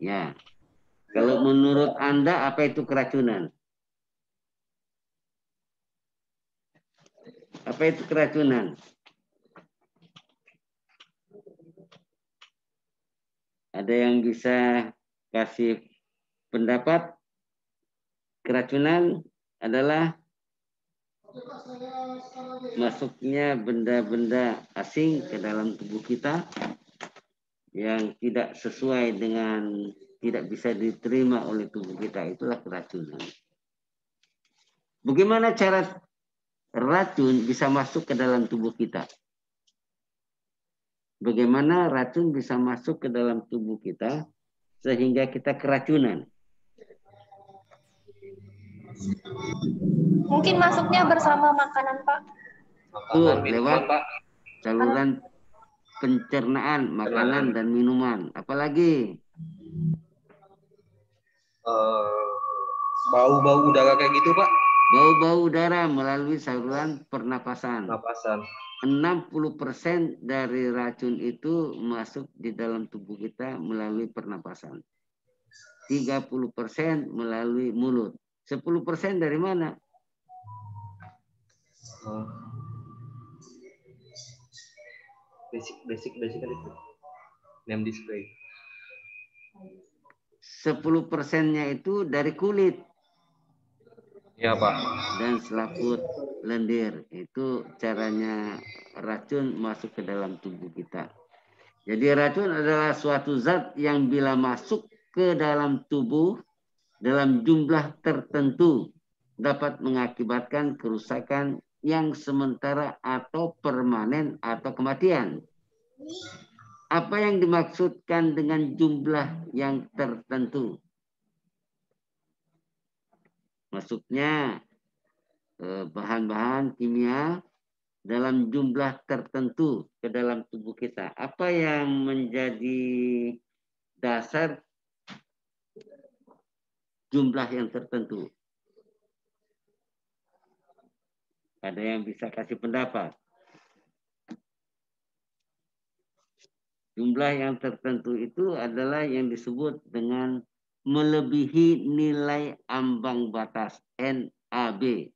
Ya. Kalau menurut Anda apa itu keracunan? Apa itu keracunan? Ada yang bisa kasih pendapat? Keracunan adalah masuknya benda-benda asing ke dalam tubuh kita yang tidak sesuai dengan, tidak bisa diterima oleh tubuh kita. Itulah keracunan. Bagaimana cara racun bisa masuk ke dalam tubuh kita? Bagaimana racun bisa masuk ke dalam tubuh kita sehingga kita keracunan? Mungkin masuknya bersama makanan, Pak. Tuh, lewat saluran pencernaan makanan dan minuman. Apalagi bau-bau udara kayak gitu, Pak. Bau-bau udara melalui saluran pernapasan. 60% dari racun itu masuk di dalam tubuh kita melalui pernapasan. 30% melalui mulut. 10% dari mana? Basic kali itu. Name display. 10%-nya itu dari kulit. Ya, Pak. Dan selaput lendir. Itu caranya racun masuk ke dalam tubuh kita. Jadi racun adalah suatu zat yang bila masuk ke dalam tubuh dalam jumlah tertentu dapat mengakibatkan kerusakan yang sementara atau permanen atau kematian. Apa yang dimaksudkan dengan jumlah yang tertentu? Masuknya bahan-bahan kimia dalam jumlah tertentu ke dalam tubuh kita. Apa yang menjadi dasar jumlah yang tertentu? Ada yang bisa kasih pendapat? Jumlah yang tertentu itu adalah yang disebut dengan melebihi nilai ambang batas NAB.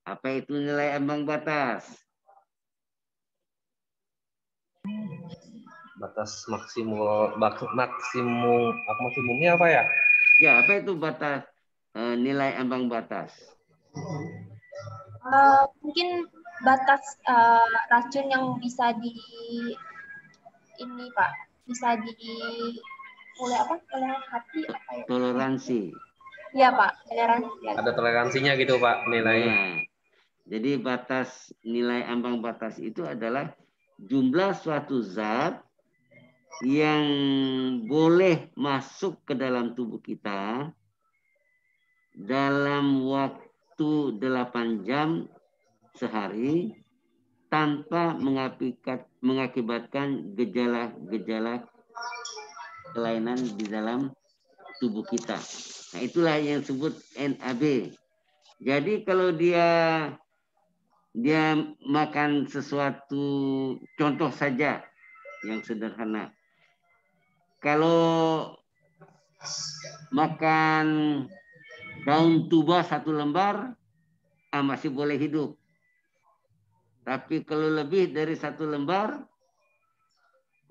Apa itu nilai ambang batas? Batas maksimumnya apa ya? Ya, apa itu batas nilai ambang batas? Mungkin batas racun yang bisa ini Pak, bisa oleh apa? Oleh hati apa ya? Toleransi. Iya Pak, toleransi. Ada toleransinya gitu Pak nilainya. Ya. Jadi batas nilai ambang batas itu adalah jumlah suatu zat yang boleh masuk ke dalam tubuh kita dalam waktu 8 jam sehari tanpa mengakibatkan gejala-gejala kelainan di dalam tubuh kita. Nah, itulah yang disebut NAB. Jadi kalau dia makan sesuatu, contoh saja yang sederhana. Kalau makan daun tuba 1 lembar, masih boleh hidup. Tapi kalau lebih dari 1 lembar,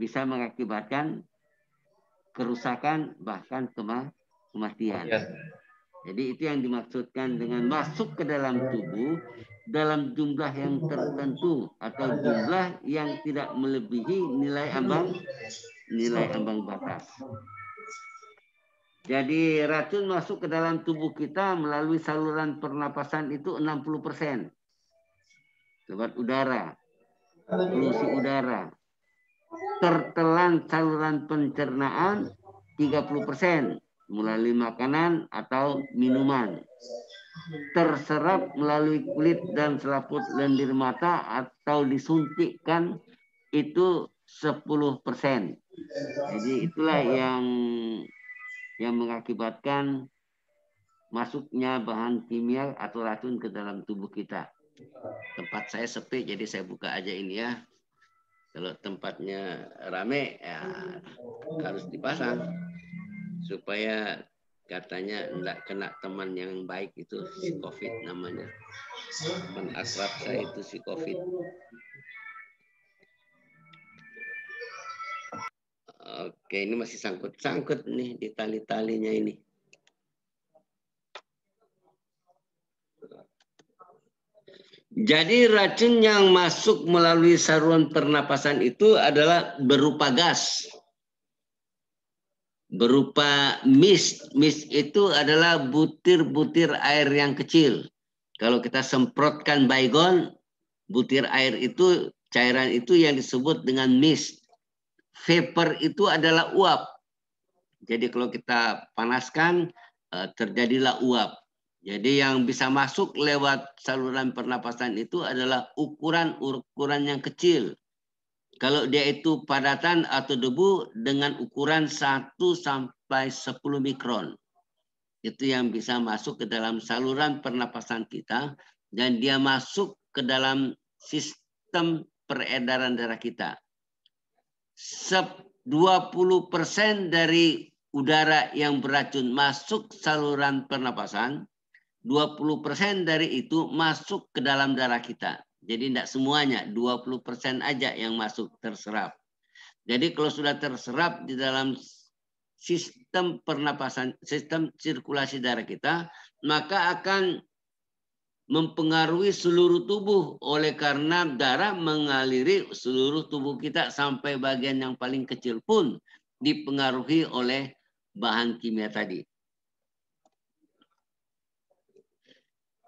bisa mengakibatkan kerusakan bahkan kematian. Ya. Jadi itu yang dimaksudkan dengan masuk ke dalam tubuh dalam jumlah yang tertentu atau jumlah yang tidak melebihi nilai ambang batas. Jadi racun masuk ke dalam tubuh kita melalui saluran pernapasan itu 60%. Lewat udara, polusi udara. Tertelan saluran pencernaan 30%. Melalui makanan atau minuman. Terserap melalui kulit dan selaput lendir mata atau disuntikkan itu 10%. Jadi itulah yang mengakibatkan masuknya bahan kimia atau racun ke dalam tubuh kita. Tempat saya sepi jadi saya buka aja ini ya. Kalau tempatnya rame, ya harus dipasang supaya katanya enggak kena teman yang baik itu si COVID namanya. Teman akrab saya itu si COVID. Oke, ini masih sangkut-sangkut nih di tali-talinya ini. Jadi racun yang masuk melalui saluran pernapasan itu adalah berupa gas. Berupa mist. Mist itu adalah butir-butir air yang kecil. Kalau kita semprotkan baygon, butir air itu, cairan itu yang disebut dengan mist. Vapor itu adalah uap. Jadi kalau kita panaskan, terjadilah uap. Jadi yang bisa masuk lewat saluran pernapasan itu adalah ukuran yang kecil. Kalau dia itu padatan atau debu dengan ukuran 1 sampai 10 mikron. Itu yang bisa masuk ke dalam saluran pernapasan kita dan dia masuk ke dalam sistem peredaran darah kita. 20% dari udara yang beracun masuk saluran pernapasan, 20% dari itu masuk ke dalam darah kita. Jadi tidak semuanya, 20% aja yang masuk terserap. Jadi kalau sudah terserap di dalam sistem pernapasan, sistem sirkulasi darah kita, maka akan mempengaruhi seluruh tubuh. Oleh karena darah mengaliri seluruh tubuh kita sampai bagian yang paling kecil pun dipengaruhi oleh bahan kimia tadi.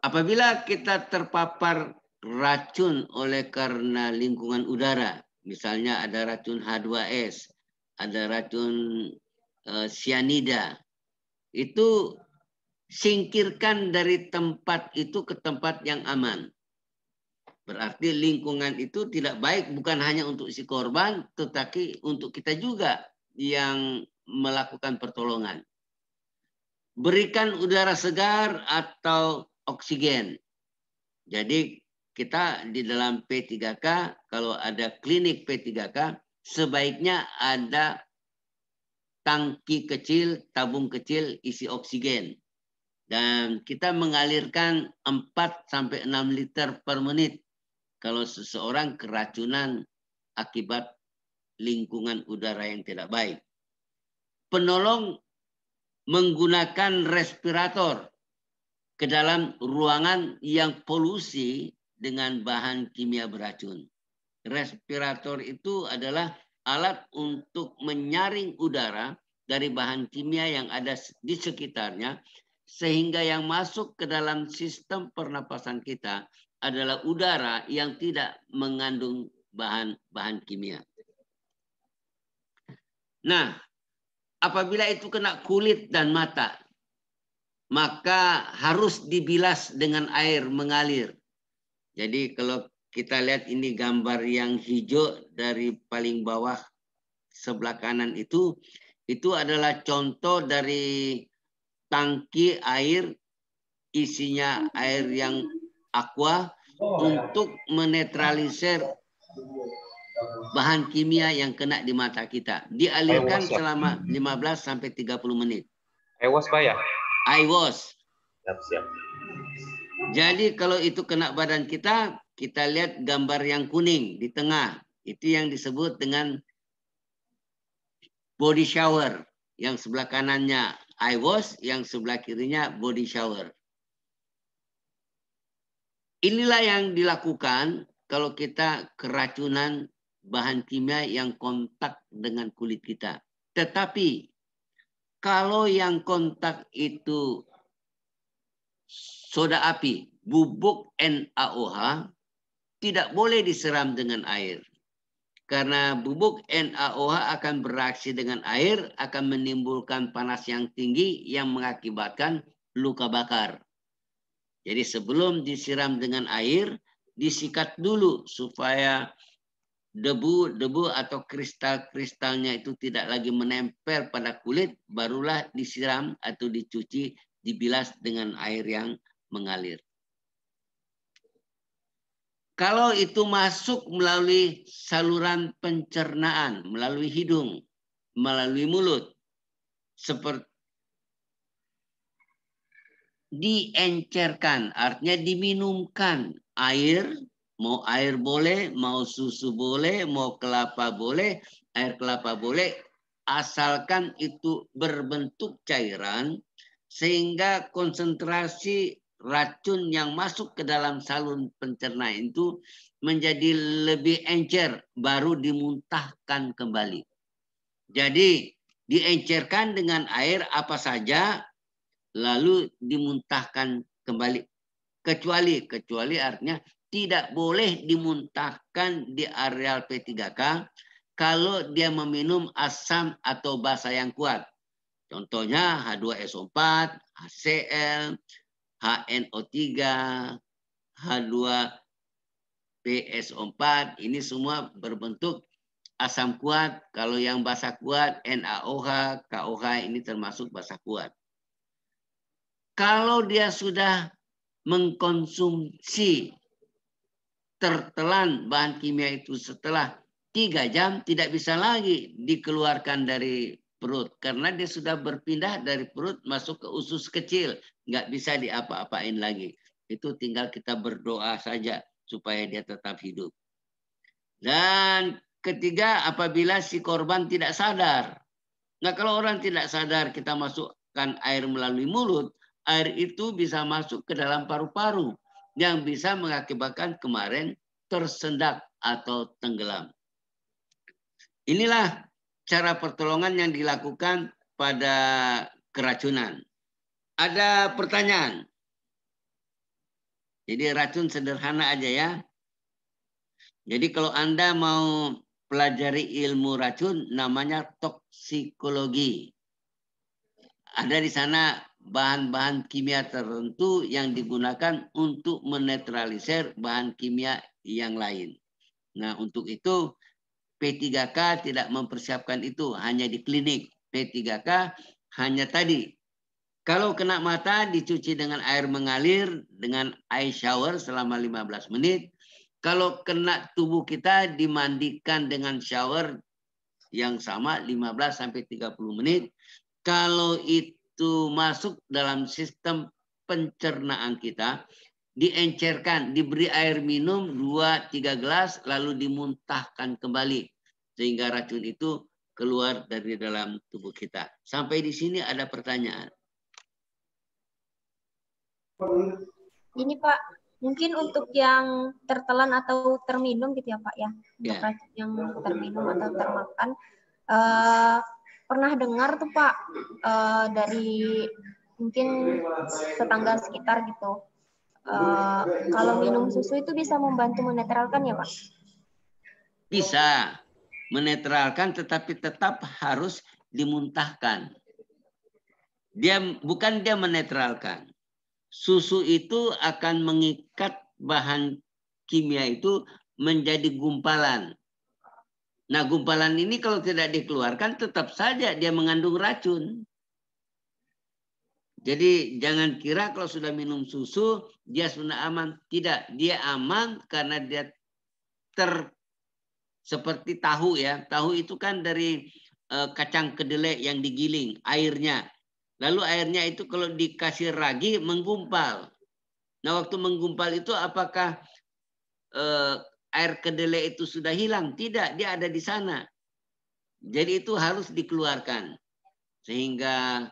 Apabila kita terpapar racun oleh karena lingkungan udara, misalnya ada racun H2S, ada racun cyanida, itu singkirkan dari tempat itu ke tempat yang aman. Berarti lingkungan itu tidak baik bukan hanya untuk si korban, tetapi untuk kita juga yang melakukan pertolongan. Berikan udara segar atau oksigen. Jadi kita di dalam P3K, kalau ada klinik P3K, sebaiknya ada tangki kecil, tabung kecil isi oksigen. Dan kita mengalirkan 4-6 liter per menit kalau seseorang keracunan akibat lingkungan udara yang tidak baik. Penolong menggunakan respirator ke dalam ruangan yang polusi dengan bahan kimia beracun. Respirator itu adalah alat untuk menyaring udara dari bahan kimia yang ada di sekitarnya, sehingga yang masuk ke dalam sistem pernapasan kita adalah udara yang tidak mengandung bahan kimia. Nah, apabila itu kena kulit dan mata, maka harus dibilas dengan air mengalir. Jadi kalau kita lihat ini gambar yang hijau dari paling bawah sebelah kanan itu adalah contoh dari tangki air, isinya air yang aqua untuk menetralisir bahan kimia yang kena di mata kita. Dialirkan selama 15-30 menit. Ewas Pak ya? iWash. Siap. Jadi kalau itu kena badan kita, kita lihat gambar yang kuning di tengah. Itu yang disebut dengan body shower. Yang sebelah kanannya iWash, yang sebelah kirinya body shower. Inilah yang dilakukan kalau kita keracunan bahan kimia yang kontak dengan kulit kita. Tetapi kalau yang kontak itu soda api, bubuk NaOH, tidak boleh disiram dengan air. Karena bubuk NaOH akan bereaksi dengan air, akan menimbulkan panas yang tinggi yang mengakibatkan luka bakar. Jadi sebelum disiram dengan air, disikat dulu supaya debu atau kristal-kristalnya itu tidak lagi menempel pada kulit, barulah disiram atau dicuci, dibilas dengan air yang mengalir. Kalau itu masuk melalui saluran pencernaan, melalui hidung, melalui mulut, seperti diencerkan, artinya diminumkan air, mau air boleh, mau susu boleh, mau kelapa boleh, air kelapa boleh, asalkan itu berbentuk cairan, sehingga konsentrasi racun yang masuk ke dalam saluran pencernaan itu menjadi lebih encer, baru dimuntahkan kembali. Jadi diencerkan dengan air apa saja, lalu dimuntahkan kembali. Kecuali artinya tidak boleh dimuntahkan di areal P3K kalau dia meminum asam atau basa yang kuat. Contohnya H2SO4, HCl, HNO3, H2PSO4, ini semua berbentuk asam kuat. Kalau yang basa kuat, NaOH, KOH, ini termasuk basa kuat. Kalau dia sudah mengkonsumsi tertelan bahan kimia itu setelah 3 jam, tidak bisa lagi dikeluarkan dari perut. Karena dia sudah berpindah dari perut masuk ke usus kecil. Nggak bisa diapa-apain lagi. Itu tinggal kita berdoa saja supaya dia tetap hidup. Dan ketiga, apabila si korban tidak sadar. Nah, kalau orang tidak sadar kita masukkan air melalui mulut, air itu bisa masuk ke dalam paru-paru yang bisa mengakibatkan kemarin tersendak atau tenggelam. Inilah cara pertolongan yang dilakukan pada keracunan. Ada pertanyaan? Jadi racun sederhana aja ya. Jadi kalau Anda mau pelajari ilmu racun, namanya toksikologi. Ada di sana bahan-bahan kimia tertentu yang digunakan untuk menetralisir bahan kimia yang lain. Nah, untuk itu P3K tidak mempersiapkan itu, hanya di klinik. P3K hanya tadi, kalau kena mata dicuci dengan air mengalir, dengan ice shower selama 15 menit. Kalau kena tubuh kita dimandikan dengan shower yang sama 15-30 menit. Kalau itu masuk dalam sistem pencernaan kita, diencerkan, diberi air minum 2-3 gelas, lalu dimuntahkan kembali. Sehingga racun itu keluar dari dalam tubuh kita. Sampai di sini ada pertanyaan. Ini Pak, mungkin untuk yang tertelan atau terminum gitu ya Pak ya, untuk racun yang terminum atau termakan, pernah dengar tuh Pak dari mungkin tetangga sekitar gitu, kalau minum susu itu bisa membantu menetralkan ya Pak? Bisa menetralkan, tetapi tetap harus dimuntahkan. Bukan dia menetralkan. Susu itu akan mengikat bahan kimia itu menjadi gumpalan. Nah, gumpalan ini kalau tidak dikeluarkan tetap saja dia mengandung racun. Jadi jangan kira kalau sudah minum susu dia sudah aman. Tidak, dia aman karena dia seperti tahu ya. Tahu itu kan dari kacang kedelai yang digiling, airnya. Lalu airnya itu kalau dikasih ragi menggumpal. Nah, waktu menggumpal itu apakah air kedelai itu sudah hilang? Tidak, dia ada di sana. Jadi itu harus dikeluarkan. Sehingga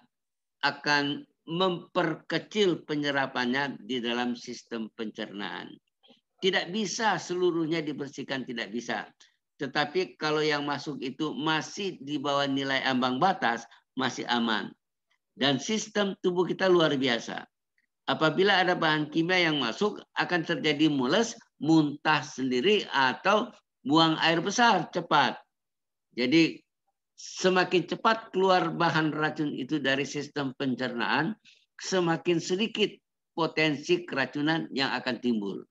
akan memperkecil penyerapannya di dalam sistem pencernaan. Tidak bisa seluruhnya dibersihkan, tidak bisa. Tetapi kalau yang masuk itu masih di bawah nilai ambang batas, masih aman. Dan sistem tubuh kita luar biasa. Apabila ada bahan kimia yang masuk, akan terjadi mules, muntah sendiri, atau buang air besar cepat. Jadi semakin cepat keluar bahan racun itu dari sistem pencernaan, semakin sedikit potensi keracunan yang akan timbul.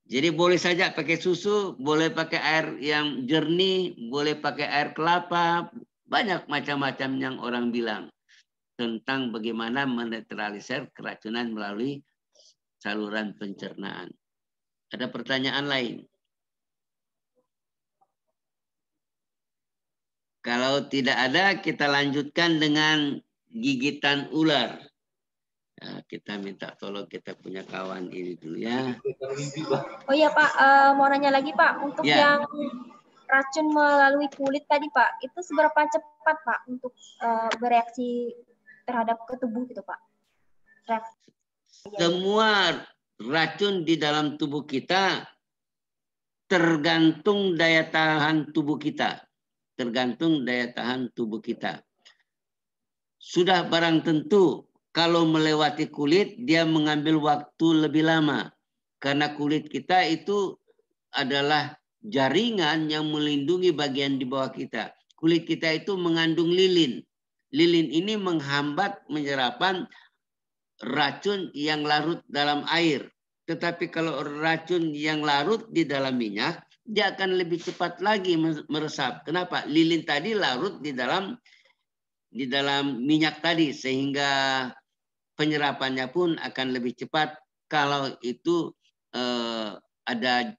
Jadi boleh saja pakai susu, boleh pakai air yang jernih, boleh pakai air kelapa, banyak macam-macam yang orang bilang tentang bagaimana menetralisir keracunan melalui saluran pencernaan. Ada pertanyaan lain? Kalau tidak ada, kita lanjutkan dengan gigitan ular. Nah, kita minta tolong kita punya kawan ini dulu ya. Oh iya Pak, mau nanya lagi Pak, untuk yang racun melalui kulit tadi Pak, itu seberapa cepat Pak untuk bereaksi terhadap ke tubuh gitu Pak? Semua racun di dalam tubuh kita tergantung daya tahan tubuh kita. Tergantung daya tahan tubuh kita. Sudah barang tentu kalau melewati kulit dia mengambil waktu lebih lama. Karena kulit kita itu adalah jaringan yang melindungi bagian di bawah kita. Kulit kita itu mengandung lilin. Lilin ini menghambat penyerapan racun yang larut dalam air. Tetapi kalau racun yang larut di dalam minyak, dia akan lebih cepat lagi meresap. Kenapa? Lilin tadi larut di dalam minyak tadi, sehingga penyerapannya pun akan lebih cepat kalau itu ada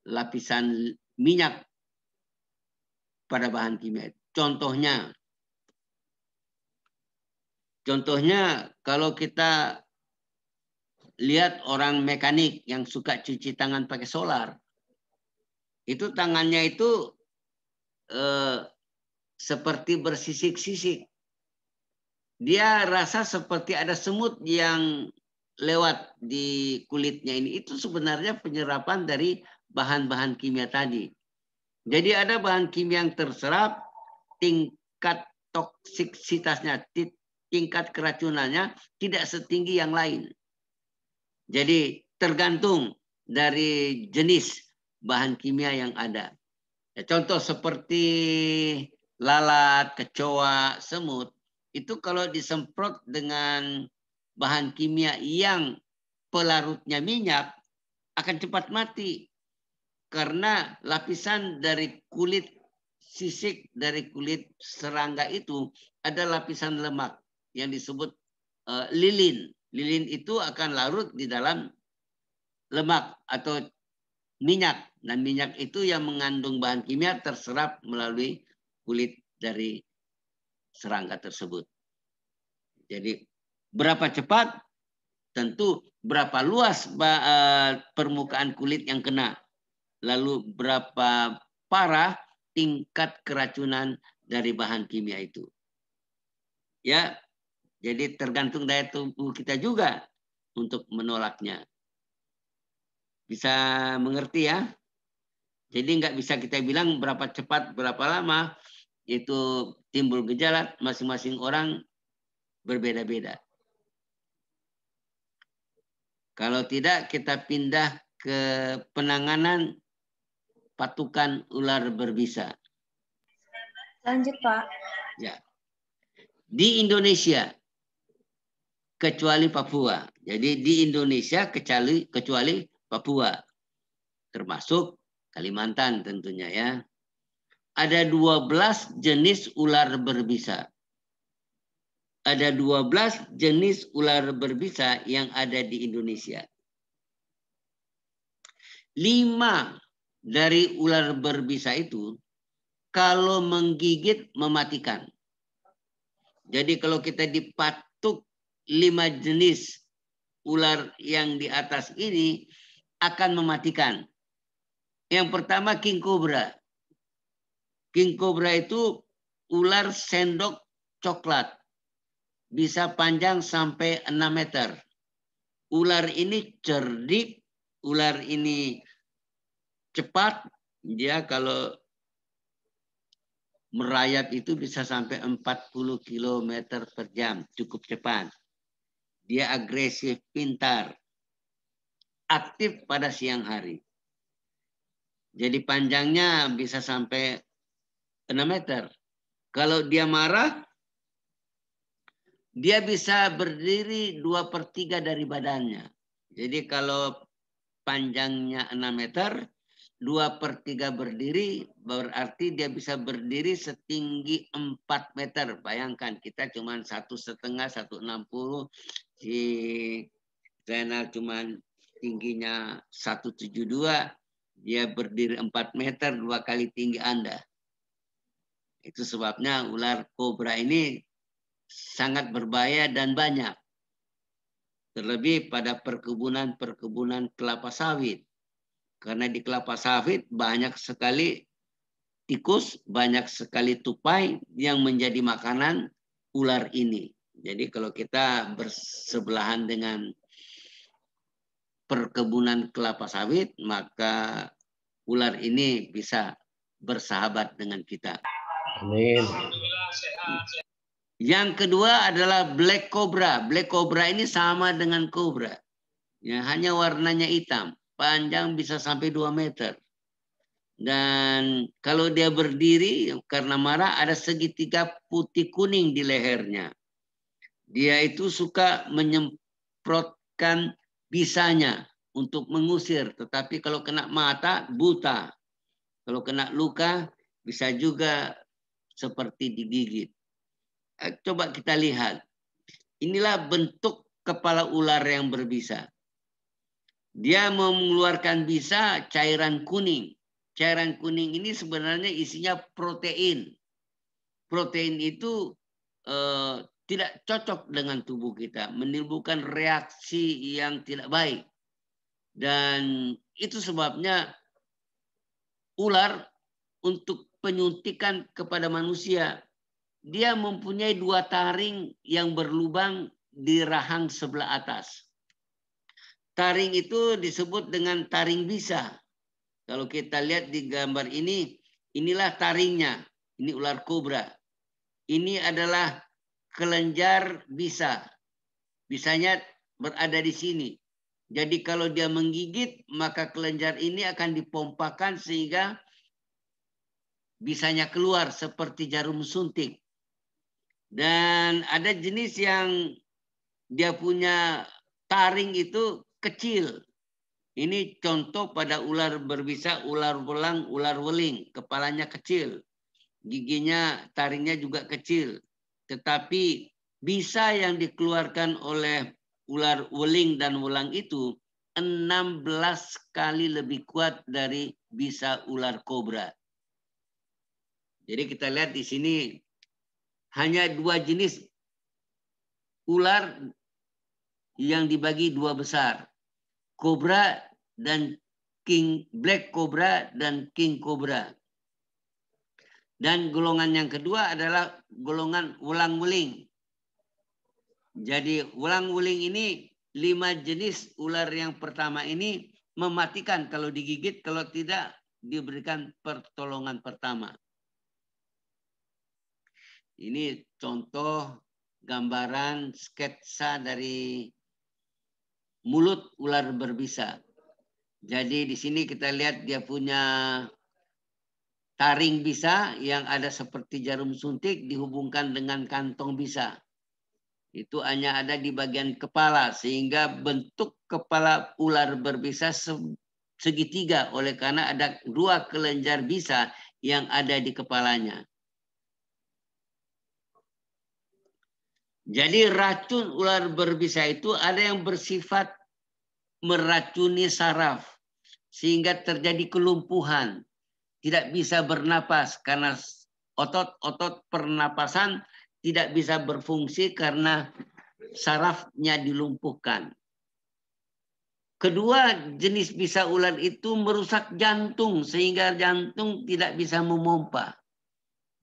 lapisan minyak pada bahan kimia. Contohnya kalau kita lihat orang mekanik yang suka cuci tangan pakai solar, itu tangannya itu seperti bersisik-sisik. Dia rasa seperti ada semut yang lewat di kulitnya ini. Itu sebenarnya penyerapan dari bahan-bahan kimia tadi. Jadi ada bahan kimia yang terserap, tingkat toksiksitasnya, tingkat keracunannya tidak setinggi yang lain. Jadi tergantung dari jenis bahan kimia yang ada. Ya, contoh seperti lalat, kecoa, semut, itu kalau disemprot dengan bahan kimia yang pelarutnya minyak akan cepat mati. Karena lapisan dari kulit sisik, dari kulit serangga itu ada lapisan lemak yang disebut lilin. Lilin itu akan larut di dalam lemak atau minyak. Dan minyak itu yang mengandung bahan kimia terserap melalui kulit dari serangga tersebut. Jadi berapa cepat, tentu berapa luas permukaan kulit yang kena. Lalu berapa parah tingkat keracunan dari bahan kimia itu. Ya, jadi tergantung daya tubuh kita juga untuk menolaknya. Bisa mengerti ya? Jadi nggak bisa kita bilang berapa cepat, berapa lama. Itu timbul gejala, masing-masing orang berbeda-beda. Kalau tidak, kita pindah ke penanganan patukan ular berbisa. Lanjut, Pak. Ya. Di Indonesia, kecuali Papua. Jadi di Indonesia kecuali Papua. Termasuk Kalimantan tentunya ya. Ada 12 jenis ular berbisa. Ada 12 jenis ular berbisa yang ada di Indonesia. 5 dari ular berbisa itu kalau menggigit mematikan. Jadi kalau kita dipatuk 5 jenis ular yang di atas ini akan mematikan. Yang pertama king cobra. King cobra itu ular sendok coklat. Bisa panjang sampai 6 meter. Ular ini cerdik, ular ini cepat. Dia kalau merayap itu bisa sampai 40 km per jam. Cukup cepat. Dia agresif, pintar. Aktif pada siang hari. Jadi panjangnya bisa sampai 6 meter. Kalau dia marah, dia bisa berdiri 2/3 dari badannya. Jadi kalau panjangnya 6 meter, 2/3 berdiri, berarti dia bisa berdiri setinggi 4 meter. Bayangkan kita cuma 1,5, 1,60. Si Zainal cuman tingginya 172, dia berdiri 4 meter, 2 kali tinggi Anda. Itu sebabnya ular kobra ini sangat berbahaya dan banyak. Terlebih pada perkebunan kelapa sawit. Karena di kelapa sawit banyak sekali tikus, banyak sekali tupai yang menjadi makanan ular ini. Jadi kalau kita bersebelahan dengan perkebunan kelapa sawit, maka ular ini bisa bersahabat dengan kita. Amin. Yang kedua adalah black cobra. Black cobra ini sama dengan cobra. Ya, hanya warnanya hitam. Panjang bisa sampai 2 meter. Dan kalau dia berdiri karena marah ada segitiga putih kuning di lehernya. Dia itu suka menyemprotkan bisanya untuk mengusir. Tetapi kalau kena mata buta. Kalau kena luka bisa juga seperti digigit. Coba kita lihat. Inilah bentuk kepala ular yang berbisa. Dia mengeluarkan bisa cairan kuning. Cairan kuning ini sebenarnya isinya protein. Protein itu tidak cocok dengan tubuh kita. Menimbulkan reaksi yang tidak baik. Dan itu sebabnya ular untuk penyuntikan kepada manusia. Dia mempunyai 2 taring yang berlubang di rahang sebelah atas. Taring itu disebut dengan taring bisa. Kalau kita lihat di gambar ini, inilah taringnya. Ini ular kobra. Ini adalah kelenjar bisa. Bisanya berada di sini. Jadi kalau dia menggigit, maka kelenjar ini akan dipompakan sehingga bisanya keluar seperti jarum suntik. Dan ada jenis yang dia punya taring itu kecil. Ini contoh pada ular berbisa, ular belang, ular weling. Kepalanya kecil. Giginya, taringnya juga kecil. Tetapi bisa yang dikeluarkan oleh ular weling dan welang itu 16 kali lebih kuat dari bisa ular kobra. Jadi kita lihat di sini hanya 2 jenis ular yang dibagi 2 besar. Kobra dan black cobra dan king cobra. Dan golongan yang kedua adalah golongan ulang-uling. Jadi ulang-uling ini 5 jenis ular yang pertama ini mematikan kalau digigit, kalau tidak diberikan pertolongan pertama. Ini contoh gambaran sketsa dari mulut ular berbisa. Jadi di sini kita lihat dia punya taring bisa yang ada seperti jarum suntik dihubungkan dengan kantong bisa. Itu hanya ada di bagian kepala sehingga bentuk kepala ular berbisa segitiga oleh karena ada 2 kelenjar bisa yang ada di kepalanya. Jadi racun ular berbisa itu ada yang bersifat meracuni saraf sehingga terjadi kelumpuhan, tidak bisa bernapas karena otot-otot pernapasan tidak bisa berfungsi karena sarafnya dilumpuhkan. Kedua jenis bisa ular itu merusak jantung sehingga jantung tidak bisa memompa.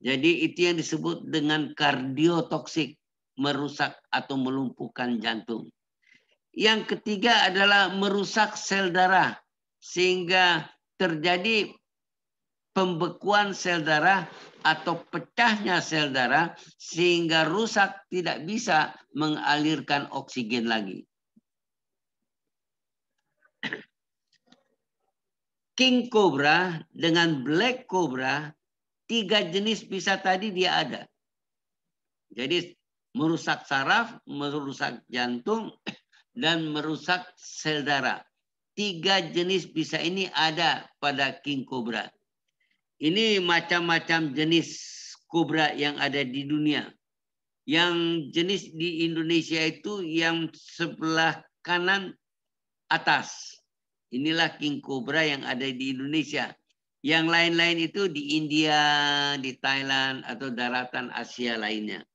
Jadi itu yang disebut dengan kardiotoksik, merusak atau melumpuhkan jantung. Yang ketiga adalah merusak sel darah sehingga terjadi pembekuan sel darah atau pecahnya sel darah sehingga rusak tidak bisa mengalirkan oksigen lagi. King cobra dengan black cobra 3 jenis bisa tadi dia ada. Jadi merusak saraf, merusak jantung, dan merusak sel darah. 3 jenis bisa ini ada pada king cobra. Ini macam-macam jenis kobra yang ada di dunia. Yang jenis di Indonesia itu yang sebelah kanan atas. Inilah king cobra yang ada di Indonesia. Yang lain-lain itu di India, di Thailand, atau daratan Asia lainnya.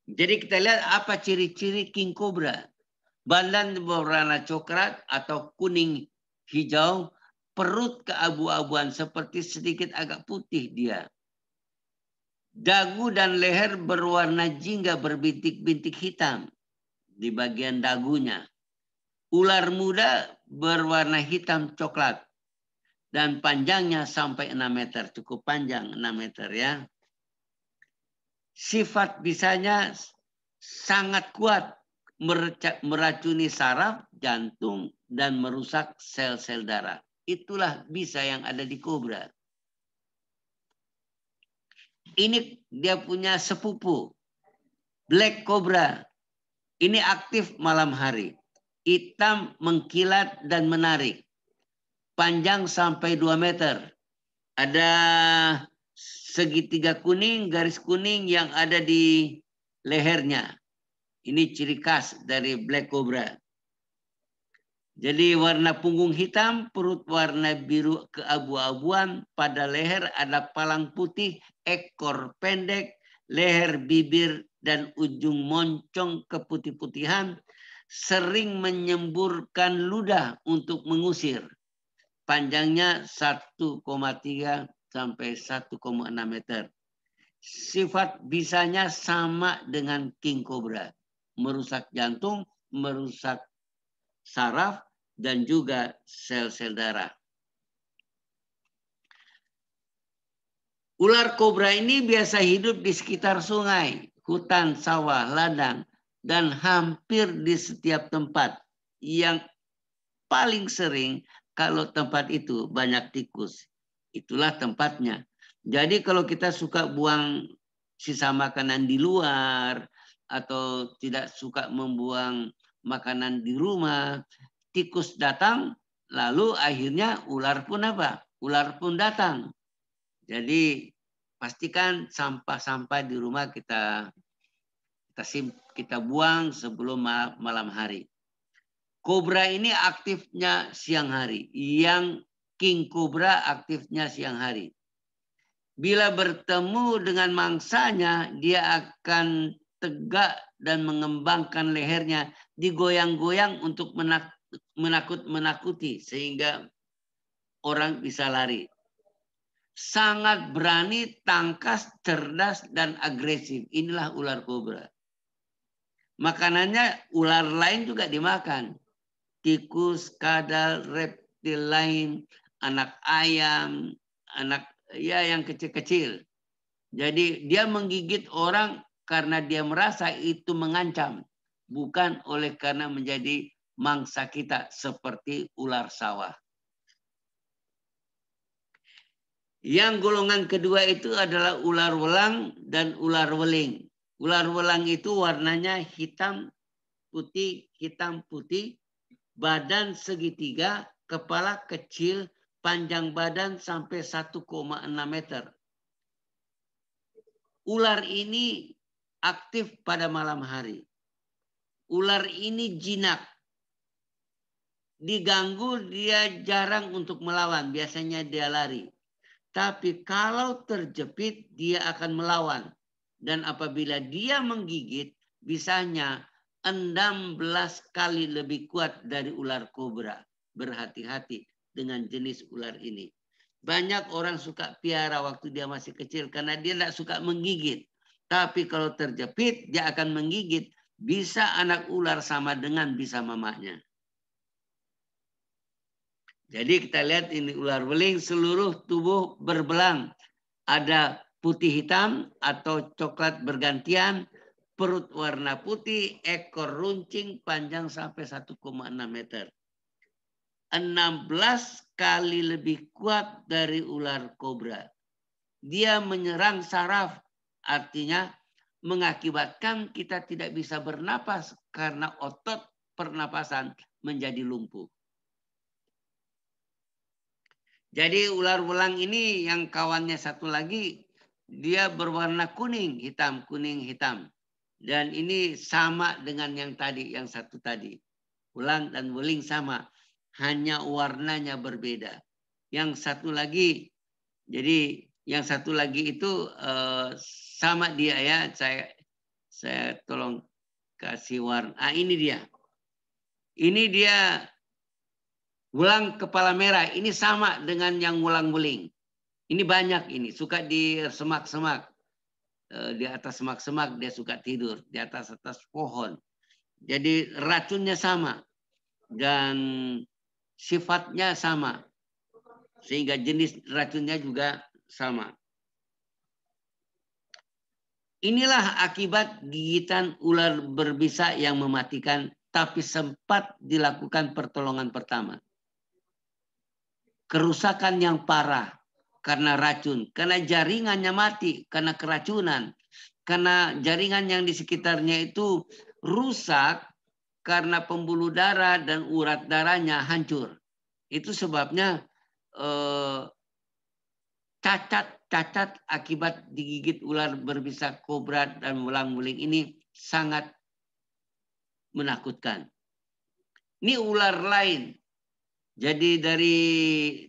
Jadi kita lihat apa ciri-ciri king cobra. Badan berwarna coklat atau kuning hijau, perut keabu-abuan seperti sedikit agak putih dia. Dagu dan leher berwarna jingga berbintik-bintik hitam di bagian dagunya. Ular muda berwarna hitam coklat dan panjangnya sampai 6 meter, cukup panjang 6 meter ya. Sifat bisanya sangat kuat, meracuni saraf, jantung, dan merusak sel-sel darah. Itulah bisa yang ada di kobra. Ini dia punya sepupu, black cobra. Ini aktif malam hari. Hitam, mengkilat, dan menarik. Panjang sampai 2 meter. Ada segitiga kuning, garis kuning yang ada di lehernya. Ini ciri khas dari black cobra. Jadi warna punggung hitam, perut warna biru keabu-abuan, pada leher ada palang putih, ekor pendek, leher, bibir, dan ujung moncong keputih-putihan, sering menyemburkan ludah untuk mengusir. Panjangnya 1,3 sampai 1,6 meter. Sifat bisanya sama dengan king cobra. Merusak jantung, merusak saraf, dan juga sel-sel darah. Ular kobra ini biasa hidup di sekitar sungai, hutan, sawah, ladang, dan hampir di setiap tempat. Yang paling sering kalau tempat itu banyak tikus. Itulah tempatnya. Jadi kalau kita suka buang sisa makanan di luar atau tidak suka membuang makanan di rumah, tikus datang, lalu akhirnya ular pun apa? Ular pun datang. Jadi pastikan sampah-sampah di rumah kita buang sebelum malam hari. Kobra ini aktifnya siang hari. Yang king cobra aktifnya siang hari. Bila bertemu dengan mangsanya, dia akan tegak dan mengembangkan lehernya, digoyang-goyang untuk menakut-nakuti sehingga orang bisa lari. Sangat berani, tangkas, cerdas, dan agresif. Inilah ular kobra. Makanannya ular lain juga dimakan. Tikus, kadal, reptil lain, anak ayam, anak ya yang kecil-kecil. Jadi dia menggigit orang karena dia merasa itu mengancam, bukan oleh karena menjadi mangsa kita seperti ular sawah. Yang golongan kedua itu adalah ular welang dan ular weling. Ular welang itu warnanya hitam putih, badan segitiga, kepala kecil, panjang badan sampai 1,6 meter. Ular ini aktif pada malam hari. Ular ini jinak. Diganggu dia jarang untuk melawan, biasanya dia lari. Tapi kalau terjepit dia akan melawan. Dan apabila dia menggigit, bisanya 16 kali lebih kuat dari ular kobra. Berhati-hati dengan jenis ular ini. Banyak orang suka piara waktu dia masih kecil karena dia tidak suka menggigit. Tapi kalau terjepit dia akan menggigit. Bisa anak ular sama dengan bisa mamanya. Jadi kita lihat ini ular weling, seluruh tubuh berbelang. Ada putih hitam atau coklat bergantian, perut warna putih, ekor runcing panjang sampai 1,6 meter. 16 kali lebih kuat dari ular kobra. Dia menyerang saraf, artinya mengakibatkan kita tidak bisa bernapas karena otot pernapasan menjadi lumpuh. Jadi ular welang ini yang kawannya satu lagi, dia berwarna kuning, hitam, kuning, hitam. Dan ini sama dengan yang tadi, yang satu tadi. Ulang dan wuling sama, hanya warnanya berbeda. Yang satu lagi, jadi yang satu lagi itu sama dia ya. Saya tolong kasih warna. Ah, ini dia. Ini dia wulang kepala merah. Ini sama dengan yang wulang wuling. Ini banyak ini. Suka di semak-semak. Di atas semak-semak dia suka tidur. Di atas pohon. Jadi racunnya sama. Dan sifatnya sama. Sehingga jenis racunnya juga sama. Inilah akibat gigitan ular berbisa yang mematikan, tapi sempat dilakukan pertolongan pertama. Kerusakan yang parah karena racun, karena jaringannya mati, karena keracunan, karena jaringan yang di sekitarnya itu rusak karena pembuluh darah dan urat darahnya hancur. Itu sebabnya cacat akibat digigit ular berbisa kobra dan wulang-wuling ini sangat menakutkan. Ini ular lain. Jadi dari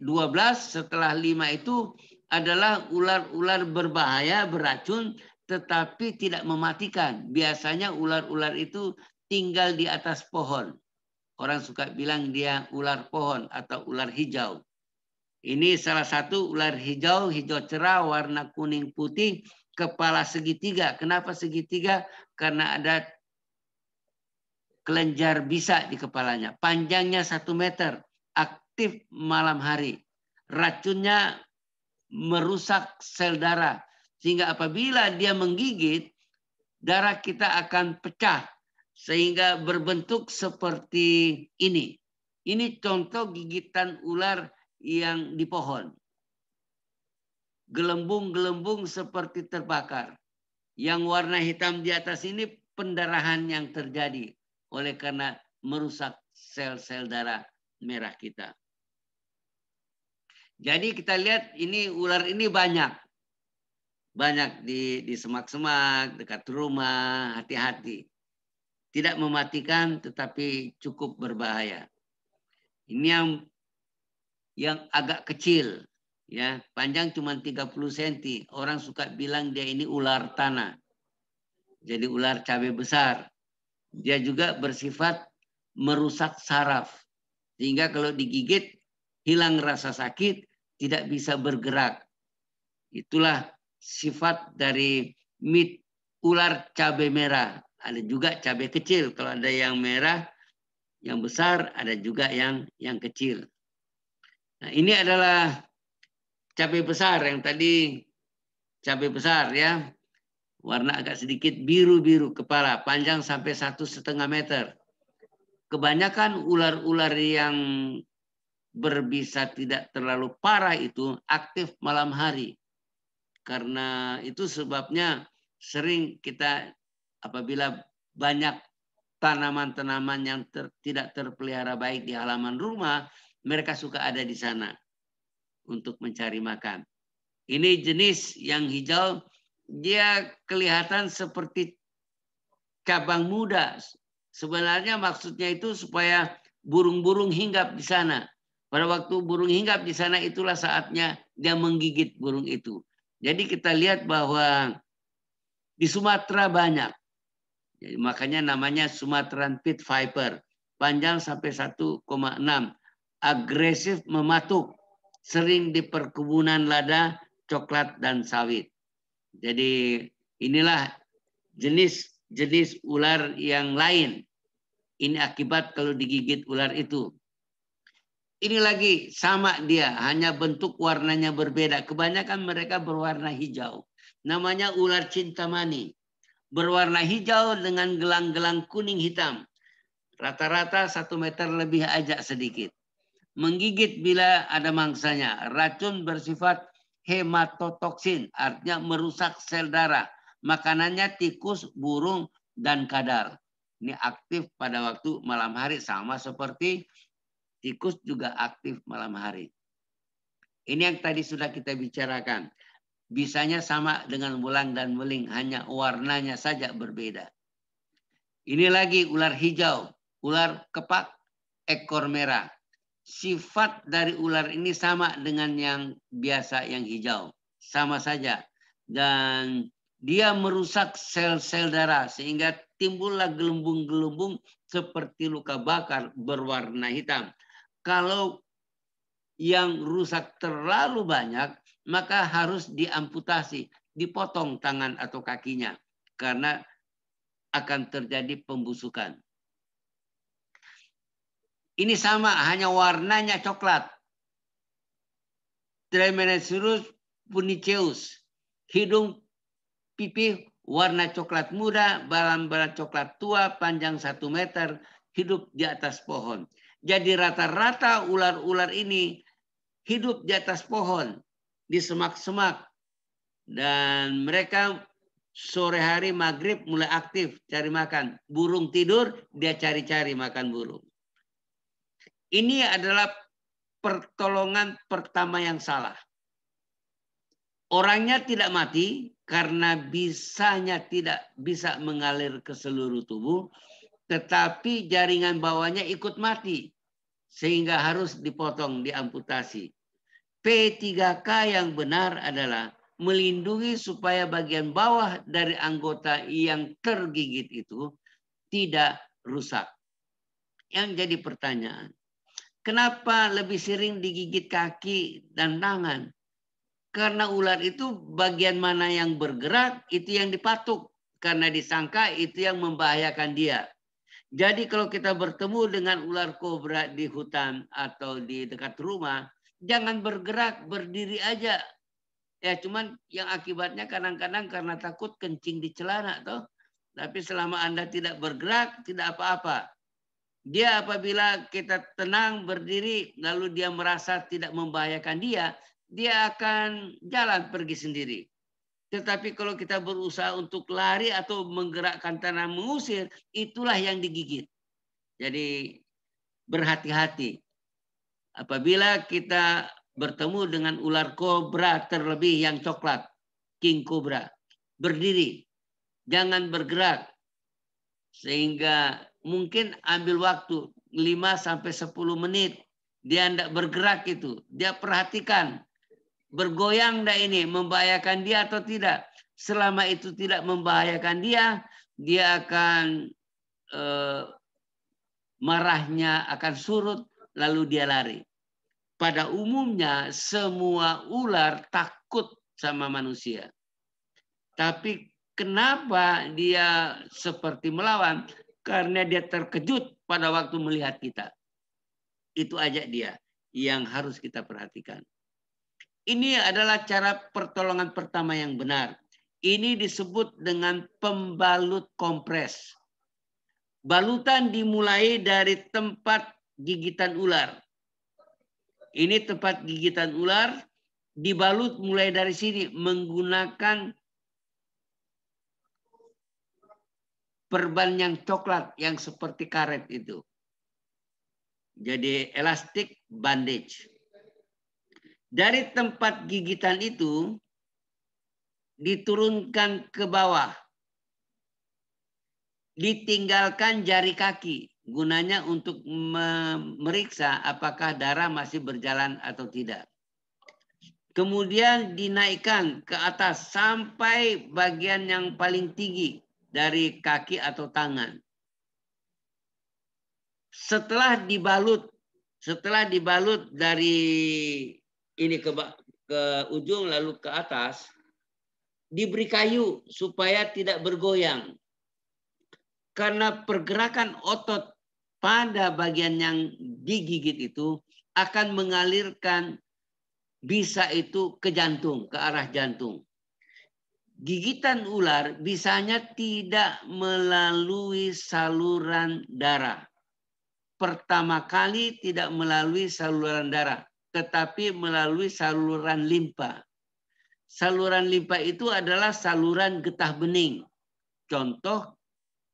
12 setelah 5 itu adalah ular-ular berbahaya, beracun, tetapi tidak mematikan. Biasanya ular-ular itu tinggal di atas pohon. Orang suka bilang dia ular pohon atau ular hijau. Ini salah satu ular hijau, hijau cerah, warna kuning putih, kepala segitiga. Kenapa segitiga? Karena ada kelenjar bisa di kepalanya. Panjangnya 1 meter. Aktif malam hari. Racunnya merusak sel darah. Sehingga apabila dia menggigit, darah kita akan pecah. Sehingga berbentuk seperti ini. Ini contoh gigitan ular yang di pohon. Gelembung-gelembung seperti terbakar. Yang warna hitam di atas ini pendarahan yang terjadi oleh karena merusak sel-sel darah merah kita. Jadi kita lihat ini ular ini banyak. Banyak di semak-semak, dekat rumah, hati-hati. Tidak mematikan tetapi cukup berbahaya. Ini yang agak kecil, ya, panjang cuma 30 cm. Orang suka bilang dia ini ular tanah. Jadi ular cabai besar. Dia juga bersifat merusak saraf. Sehingga kalau digigit hilang rasa sakit, tidak bisa bergerak. Itulah sifat dari ular cabai merah. Ada juga cabai kecil. Kalau ada yang merah, yang besar, ada juga yang kecil. Nah, ini adalah cabai besar yang tadi cabai besar ya. Warna agak sedikit biru-biru kepala, panjang sampai 1,5 meter. Kebanyakan ular-ular yang berbisa tidak terlalu parah itu aktif malam hari. Karena itu sebabnya sering kita apabila banyak tanaman-tanaman yang tidak terpelihara baik di halaman rumah, mereka suka ada di sana untuk mencari makan. Ini jenis yang hijau, dia kelihatan seperti cabang muda. Sebenarnya maksudnya itu supaya burung-burung hinggap di sana. Pada waktu burung hinggap di sana itulah saatnya dia menggigit burung itu. Jadi kita lihat bahwa di Sumatera banyak. Jadi makanya namanya Sumatran Pit Viper. Panjang sampai 1,6. Agresif mematuk. Sering di perkebunan lada, coklat, dan sawit. Jadi inilah jenis ular yang lain. Ini akibat kalau digigit ular itu. Ini lagi sama dia, hanya bentuk warnanya berbeda. Kebanyakan mereka berwarna hijau. Namanya ular cintamani. Berwarna hijau dengan gelang-gelang kuning hitam. Rata-rata 1 meter lebih aja sedikit. Menggigit bila ada mangsanya. Racun bersifat hematotoksin, artinya merusak sel darah. Makanannya tikus, burung, dan kadal. Ini aktif pada waktu malam hari, sama seperti tikus juga aktif malam hari. Ini yang tadi sudah kita bicarakan. Bisanya sama dengan wulang dan wuling, hanya warnanya saja berbeda. Ini lagi ular hijau, ular kepak ekor merah. Sifat dari ular ini sama dengan yang biasa yang hijau. Sama saja. Dan dia merusak sel-sel darah sehingga timbullah gelembung-gelembung seperti luka bakar berwarna hitam. Kalau yang rusak terlalu banyak, maka harus diamputasi, dipotong tangan atau kakinya. Karena akan terjadi pembusukan. Ini sama, hanya warnanya coklat. Trimeresurus puniceus. Hidung pipi warna coklat muda, balang-balang coklat tua, panjang 1 meter, hidup di atas pohon. Jadi rata-rata ular-ular ini hidup di atas pohon, di semak-semak. Dan mereka sore hari maghrib mulai aktif cari makan. Burung tidur, dia cari-cari makan burung. Ini adalah pertolongan pertama yang salah. Orangnya tidak mati karena bisanya tidak bisa mengalir ke seluruh tubuh. Tetapi jaringan bawahnya ikut mati. Sehingga harus dipotong, diamputasi. P3K yang benar adalah melindungi supaya bagian bawah dari anggota yang tergigit itu tidak rusak. Yang jadi pertanyaan, kenapa lebih sering digigit kaki dan tangan? Karena ular itu bagian mana yang bergerak itu yang dipatuk. Karena disangka itu yang membahayakan dia. Jadi kalau kita bertemu dengan ular kobra di hutan atau di dekat rumah, jangan bergerak, berdiri aja. Ya cuman yang akibatnya kadang-kadang karena takut kencing di celana toh. Tapi selama Anda tidak bergerak, tidak apa-apa. Dia apabila kita tenang berdiri lalu dia merasa tidak membahayakan dia akan jalan pergi sendiri. Tetapi kalau kita berusaha untuk lari atau menggerakkan tanah mengusir, itulah yang digigit. Jadi berhati-hati. Apabila kita bertemu dengan ular kobra terlebih yang coklat, king cobra, berdiri, jangan bergerak. Sehingga mungkin ambil waktu 5-10 menit. Dia tidak bergerak itu. Dia perhatikan. Bergoyang tidak ini, membahayakan dia atau tidak. Selama itu tidak membahayakan dia akan marahnya akan surut, lalu dia lari. Pada umumnya semua ular takut sama manusia. Tapi kenapa dia seperti melawan? Karena dia terkejut pada waktu melihat kita. Itu aja dia yang harus kita perhatikan. Ini adalah cara pertolongan pertama yang benar. Ini disebut dengan pembalut kompres. Balutan dimulai dari tempat gigitan ular. Ini tempat gigitan ular, dibalut mulai dari sini menggunakan perban yang coklat yang seperti karet itu. Jadi elastic bandage. Dari tempat gigitan itu diturunkan ke bawah. Ditinggalkan jari kaki. Gunanya untuk memeriksa apakah darah masih berjalan atau tidak. Kemudian dinaikkan ke atas sampai bagian yang paling tinggi dari kaki atau tangan. Setelah dibalut dari ini ke ujung lalu ke atas, diberi kayu supaya tidak bergoyang. Karena pergerakan otot pada bagian yang digigit itu akan mengalirkan bisa itu ke jantung, ke arah jantung. Gigitan ular bisanya tidak melalui saluran darah. Pertama kali tidak melalui saluran darah, tetapi melalui saluran limpa. Saluran limpa itu adalah saluran getah bening. Contoh,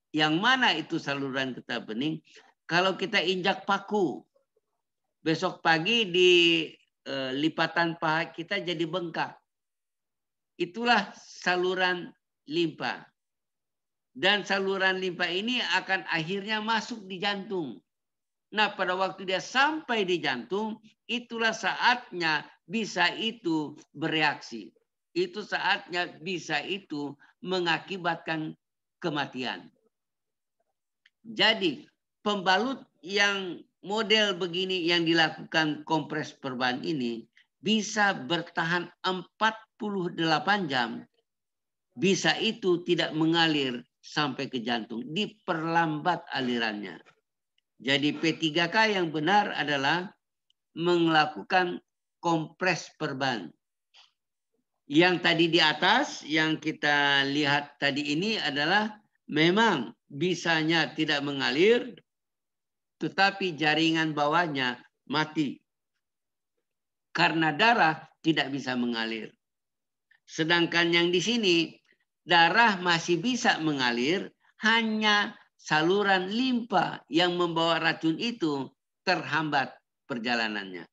yang mana itu saluran getah bening? Kalau kita injak paku, besok pagi di lipatan paha kita jadi bengkak. Itulah saluran limpa. Dan saluran limpa ini akan akhirnya masuk di jantung. Nah, pada waktu dia sampai di jantung, itulah saatnya bisa itu bereaksi. Itu saatnya bisa itu mengakibatkan kematian. Jadi, pembalut yang model begini yang dilakukan kompres perban ini bisa bertahan 48 jam. Bisa itu tidak mengalir sampai ke jantung, diperlambat alirannya. Jadi P3K yang benar adalah melakukan kompres perban. Yang tadi di atas yang kita lihat tadi ini adalah memang bisanya tidak mengalir, tetapi jaringan bawahnya mati. Karena darah tidak bisa mengalir. Sedangkan yang di sini darah masih bisa mengalir, hanya saluran limpa yang membawa racun itu terhambat perjalanannya.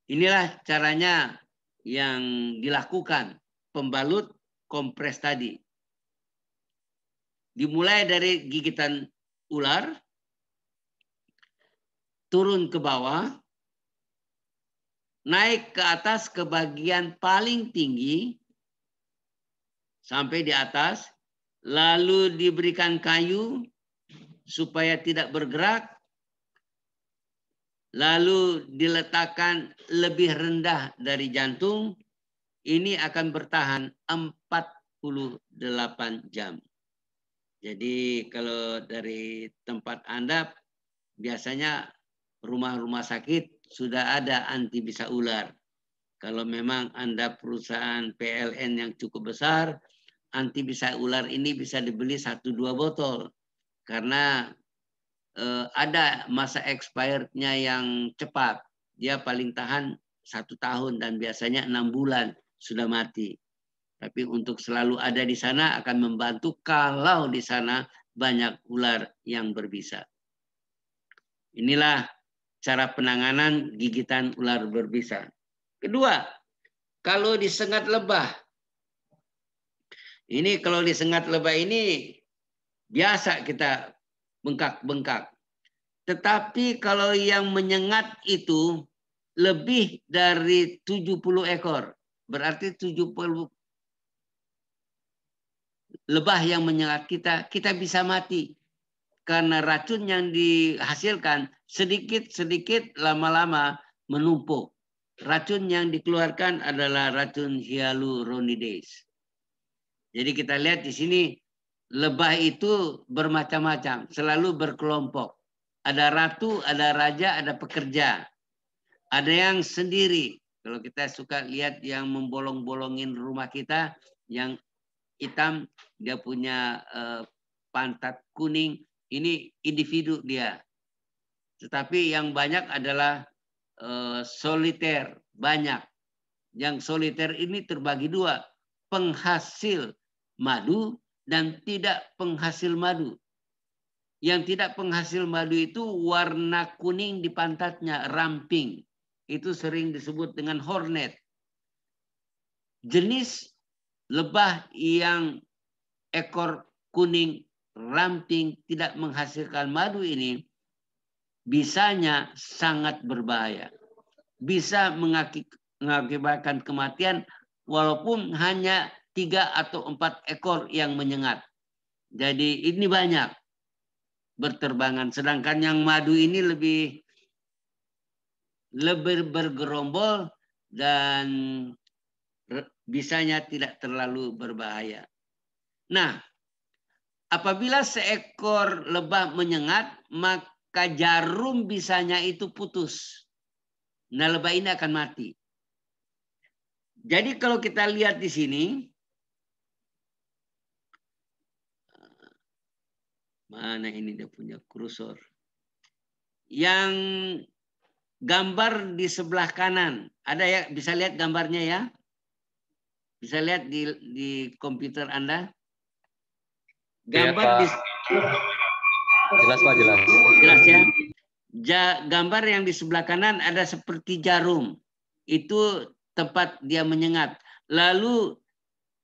Inilah caranya yang dilakukan pembalut kompres tadi. Dimulai dari gigitan ular, turun ke bawah, naik ke atas ke bagian paling tinggi, sampai di atas, lalu diberikan kayu supaya tidak bergerak, lalu diletakkan lebih rendah dari jantung, ini akan bertahan 48 jam. Jadi kalau dari tempat Anda, biasanya rumah-rumah sakit sudah ada anti bisa ular. Kalau memang Anda perusahaan PLN yang cukup besar, anti bisa ular ini bisa dibeli 1-2 botol. Karena ada masa expirednya yang cepat. Dia paling tahan 1 tahun dan biasanya 6 bulan sudah mati. Tapi untuk selalu ada di sana akan membantu kalau di sana banyak ular yang berbisa. Inilah cara penanganan gigitan ular berbisa. Kedua, kalau disengat lebah. Ini kalau disengat lebah ini biasa kita bengkak-bengkak. Tetapi kalau yang menyengat itu lebih dari 70 ekor. Berarti 70 lebah yang menyengat kita, kita bisa mati. Karena racun yang dihasilkan sedikit-sedikit lama-lama menumpuk. Racun yang dikeluarkan adalah racun hyaluronidase. Jadi kita lihat di sini lebah itu bermacam-macam, selalu berkelompok. Ada ratu, ada raja, ada pekerja. Ada yang sendiri. Kalau kita suka lihat yang membolong-bolongin rumah kita, yang hitam, dia punya pantat kuning, ini individu dia. Tetapi yang banyak adalah soliter, banyak. Yang soliter ini terbagi 2, penghasil madu dan tidak penghasil madu. Yang tidak penghasil madu itu warna kuning di pantatnya, ramping. Itu sering disebut dengan hornet. Jenis lebah yang ekor kuning, ramping, tidak menghasilkan madu ini, bisanya sangat berbahaya. Bisa mengakibatkan kematian walaupun hanya 3 atau 4 ekor yang menyengat. Jadi ini banyak berterbangan. Sedangkan yang madu ini lebih bergerombol dan bisanya tidak terlalu berbahaya. Nah, apabila seekor lebah menyengat, maka jarum bisanya itu putus. Nah, lebah ini akan mati. Jadi kalau kita lihat di sini, mana ini dia punya kursor. Yang gambar di sebelah kanan, ada ya, bisa lihat gambarnya ya? Bisa lihat di komputer Anda? Gambar ya, di jelas Pak, jelas. Jelas ya. Gambar yang di sebelah kanan ada seperti jarum. Itu tempat dia menyengat. Lalu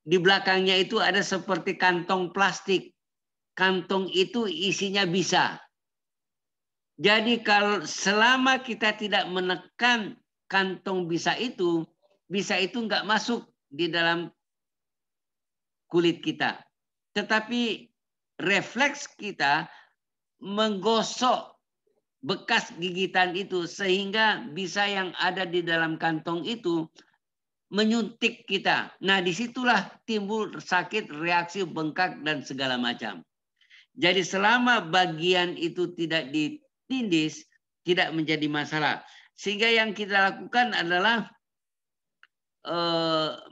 di belakangnya itu ada seperti kantong plastik. Kantong itu isinya bisa. Jadi kalau selama kita tidak menekan kantong bisa itu nggak masuk di dalam kulit kita. Tetapi refleks kita menggosok bekas gigitan itu sehingga bisa yang ada di dalam kantong itu menyuntik kita. Nah, disitulah timbul sakit, reaksi bengkak dan segala macam. Jadi selama bagian itu tidak ditindis, tidak menjadi masalah. Sehingga yang kita lakukan adalah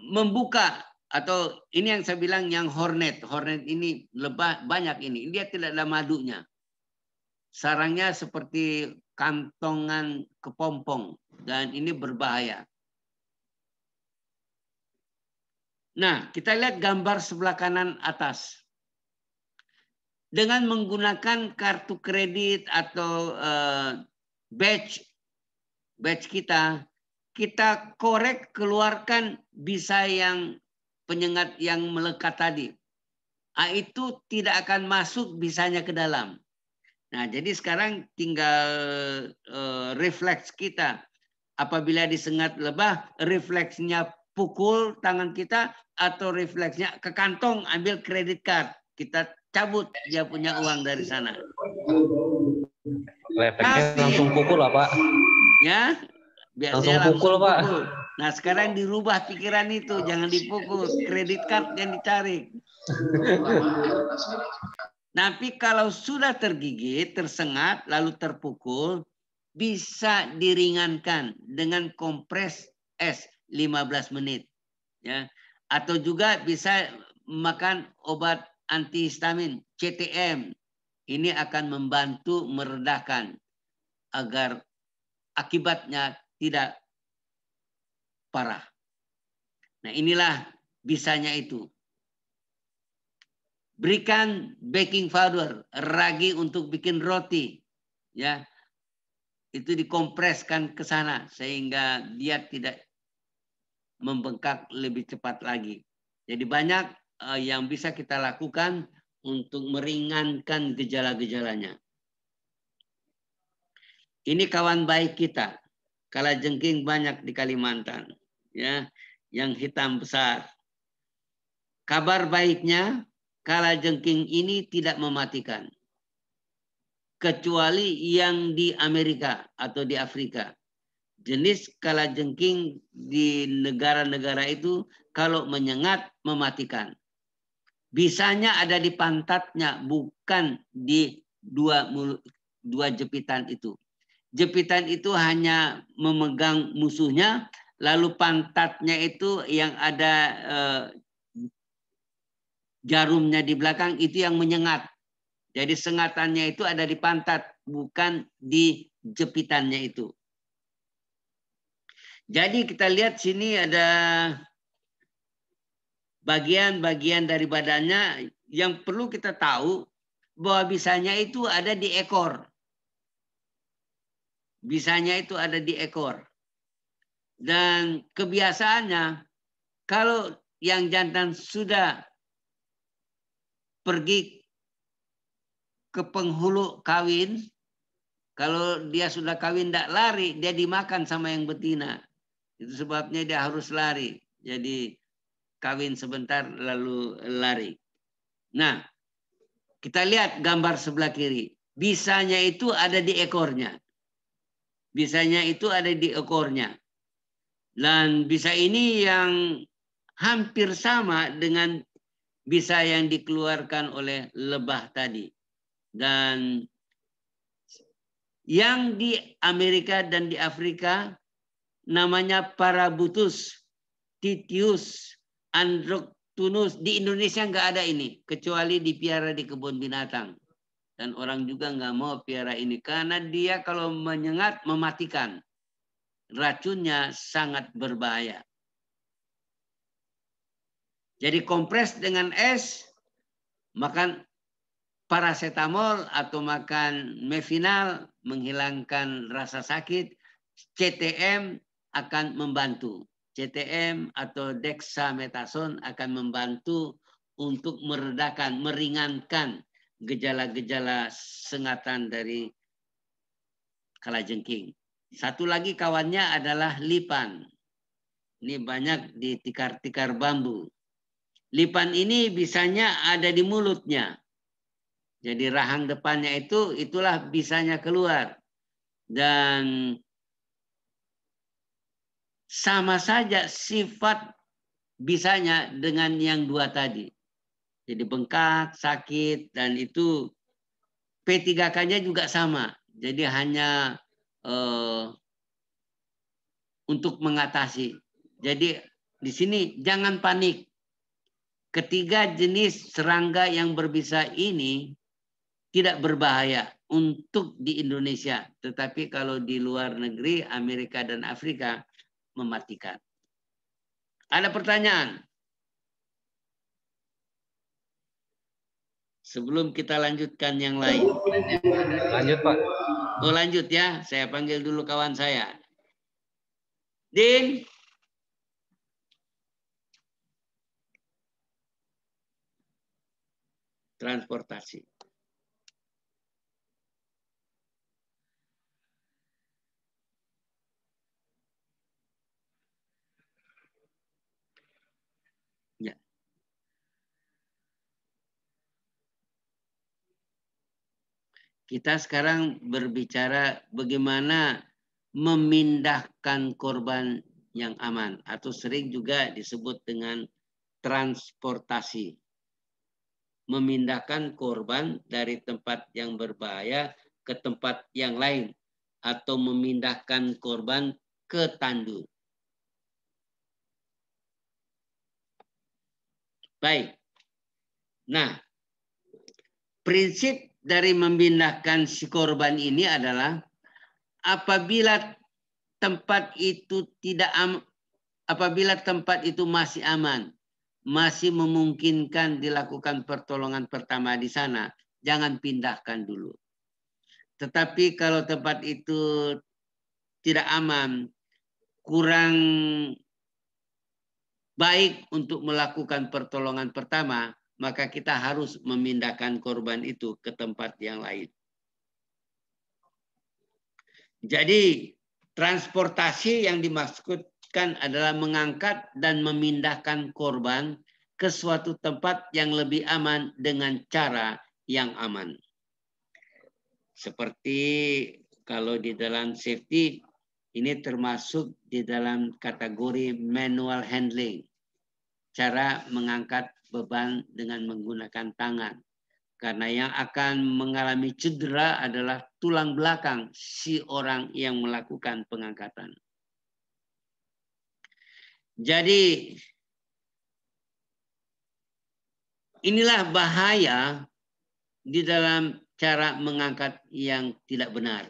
membuka, atau ini yang saya bilang yang hornet. Hornet ini lebah banyak ini. Dia tidak ada madunya. Sarangnya seperti kantongan kepompong dan ini berbahaya. Nah, kita lihat gambar sebelah kanan atas. Dengan menggunakan kartu kredit atau badge kita korek keluarkan bisa yang penyengat yang melekat tadi. Itu tidak akan masuk bisanya ke dalam. Nah, jadi sekarang tinggal refleks kita. Apabila disengat lebah, refleksnya pukul tangan kita atau refleksnya ke kantong ambil kredit card. Kita cabut dia punya uang dari sana. Refleksnya langsung pukul lah, Pak. Ya, biasanya langsung pukul, Pak. Nah, sekarang dirubah pikiran itu, jangan dipukul, kredit card yang ditarik. Tapi kalau sudah tergigit, tersengat, lalu terpukul, bisa diringankan dengan kompres es 15 menit. Ya. Atau juga bisa makan obat antihistamin, CTM. Ini akan membantu meredakan agar akibatnya tidak parah. Nah, inilah bisanya itu. Berikan baking powder, ragi untuk bikin roti, ya. Itu dikompreskan ke sana sehingga dia tidak membengkak lebih cepat lagi. Jadi banyak yang bisa kita lakukan untuk meringankan gejala-gejalanya. Ini kawan baik kita. Kalajengking banyak di Kalimantan, ya, yang hitam besar. Kabar baiknya, kalajengking ini tidak mematikan. Kecuali yang di Amerika atau di Afrika. Jenis kalajengking di negara-negara itu kalau menyengat mematikan. Bisanya ada di pantatnya, bukan di dua jepitan itu. Jepitan itu hanya memegang musuhnya, lalu pantatnya itu yang ada jarumnya di belakang itu yang menyengat. Jadi sengatannya itu ada di pantat, bukan di jepitannya itu. Jadi kita lihat sini ada bagian-bagian dari badannya yang perlu kita tahu bahwa bisanya itu ada di ekor. Bisanya itu ada di ekor. Dan kebiasaannya kalau yang jantan sudah pergi ke penghulu kawin, kalau dia sudah kawin tidak lari, dia dimakan sama yang betina. Itu sebabnya dia harus lari. Jadi kawin sebentar lalu lari. Nah, kita lihat gambar sebelah kiri. Bisanya itu ada di ekornya. Bisanya itu ada di ekornya. Dan bisa ini yang hampir sama dengan bisa yang dikeluarkan oleh lebah tadi. Dan yang di Amerika dan di Afrika namanya Parabutus, Titius, Androctunus. Di Indonesia nggak ada ini, kecuali dipiara di kebun binatang. Dan orang juga nggak mau piara ini karena dia kalau menyengat mematikan. Racunnya sangat berbahaya. Jadi kompres dengan es, makan paracetamol atau makan Mefinal menghilangkan rasa sakit, CTM akan membantu. CTM atau dexamethasone akan membantu untuk meredakan, meringankan gejala-gejala sengatan dari kalajengking. Satu lagi kawannya adalah lipan. Ini banyak di tikar-tikar bambu. Lipan ini bisanya ada di mulutnya. Jadi rahang depannya itulah bisanya keluar. Dan sama saja sifat bisanya dengan yang dua tadi. Jadi bengkak, sakit, dan itu P3K-nya juga sama. Jadi hanya untuk mengatasi. Jadi di sini jangan panik. Ketiga jenis serangga yang berbisa ini tidak berbahaya untuk di Indonesia. Tetapi kalau di luar negeri, Amerika dan Afrika, mematikan. Ada pertanyaan? Sebelum kita lanjutkan yang lain. Lanjut, Pak. Oh, lanjut ya. Saya panggil dulu kawan saya. Din. Transportasi. Ya. Kita sekarang berbicara bagaimana memindahkan korban yang aman atau sering juga disebut dengan transportasi. Memindahkan korban dari tempat yang berbahaya ke tempat yang lain atau memindahkan korban ke tandu. Baik. Nah, prinsip dari memindahkan si korban ini adalah apabila tempat itu apabila tempat itu masih aman, masih memungkinkan dilakukan pertolongan pertama di sana, jangan pindahkan dulu. Tetapi kalau tempat itu tidak aman, kurang baik untuk melakukan pertolongan pertama, maka kita harus memindahkan korban itu ke tempat yang lain. Jadi, transportasi yang dimaksudkan adalah mengangkat dan memindahkan korban ke suatu tempat yang lebih aman dengan cara yang aman. Seperti kalau di dalam safety, ini termasuk di dalam kategori manual handling. Cara mengangkat beban dengan menggunakan tangan. Karena yang akan mengalami cedera adalah tulang belakang si orang yang melakukan pengangkatan. Jadi inilah bahaya di dalam cara mengangkat yang tidak benar.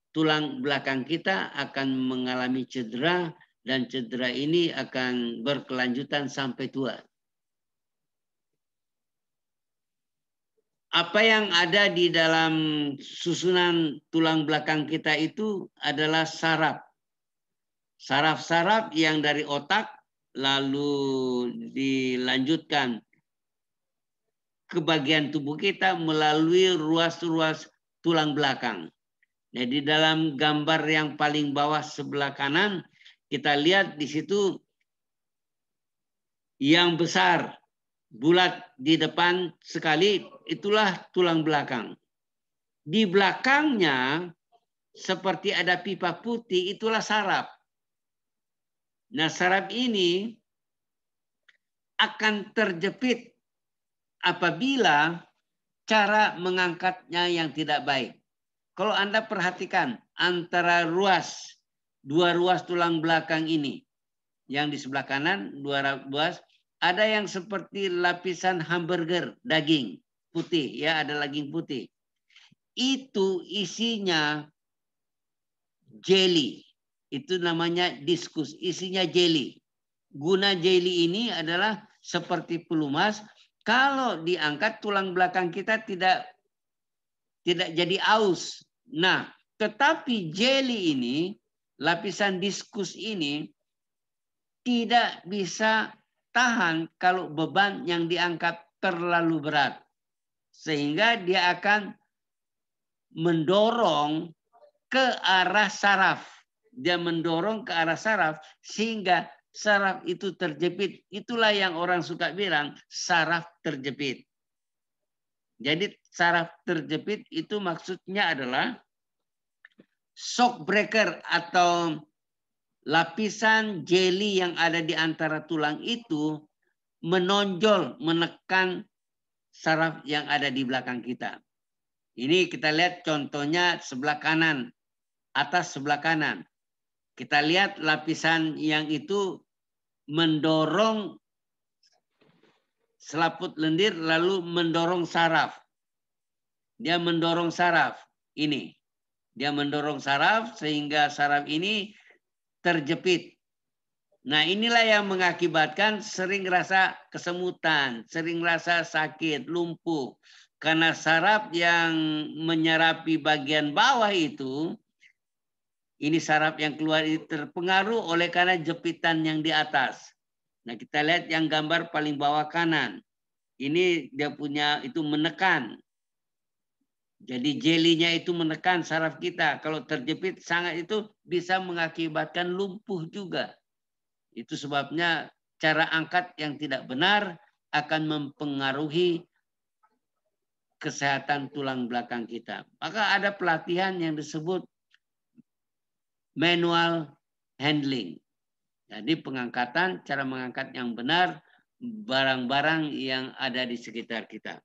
Tulang belakang kita akan mengalami cedera dan cedera ini akan berkelanjutan sampai tua. Apa yang ada di dalam susunan tulang belakang kita itu adalah saraf. Saraf-saraf yang dari otak lalu dilanjutkan ke bagian tubuh kita melalui ruas-ruas tulang belakang. Nah, di dalam gambar yang paling bawah sebelah kanan, kita lihat di situ yang besar, bulat di depan sekali, itulah tulang belakang. Di belakangnya, seperti ada pipa putih, itulah saraf. Nah, saraf ini akan terjepit apabila cara mengangkatnya yang tidak baik. Kalau Anda perhatikan antara dua ruas tulang belakang ini, yang di sebelah kanan, dua ruas, ada yang seperti lapisan hamburger, daging putih, ya ada daging putih. Itu isinya jelly. Itu namanya diskus, isinya jelly. Guna jelly ini adalah seperti pelumas. Kalau diangkat tulang belakang kita tidak jadi aus. Nah, tetapi jelly ini, lapisan diskus ini tidak bisa tahan kalau beban yang diangkat terlalu berat. Sehingga dia akan mendorong ke arah saraf. Dia mendorong ke arah saraf sehingga saraf itu terjepit. Itulah yang orang suka bilang saraf terjepit. Jadi saraf terjepit itu maksudnya adalah shock breaker atau lapisan jeli yang ada di antara tulang itu menonjol, menekan saraf yang ada di belakang kita. Ini kita lihat contohnya sebelah kanan, atas sebelah kanan. Kita lihat lapisan yang itu mendorong selaput lendir lalu mendorong saraf. Dia mendorong saraf ini. Dia mendorong saraf sehingga saraf ini terjepit. Nah, inilah yang mengakibatkan sering rasa kesemutan, sering rasa sakit, lumpuh. Karena saraf yang menyerapi bagian bawah itu, ini saraf yang keluar itu terpengaruh oleh karena jepitan yang di atas. Nah, kita lihat yang gambar paling bawah kanan. Ini dia punya itu menekan. Jadi jelinya itu menekan saraf kita. Kalau terjepit sangat itu bisa mengakibatkan lumpuh juga. Itu sebabnya cara angkat yang tidak benar akan mempengaruhi kesehatan tulang belakang kita. Maka ada pelatihan yang disebut manual handling. Jadi pengangkatan, cara mengangkat yang benar barang-barang yang ada di sekitar kita.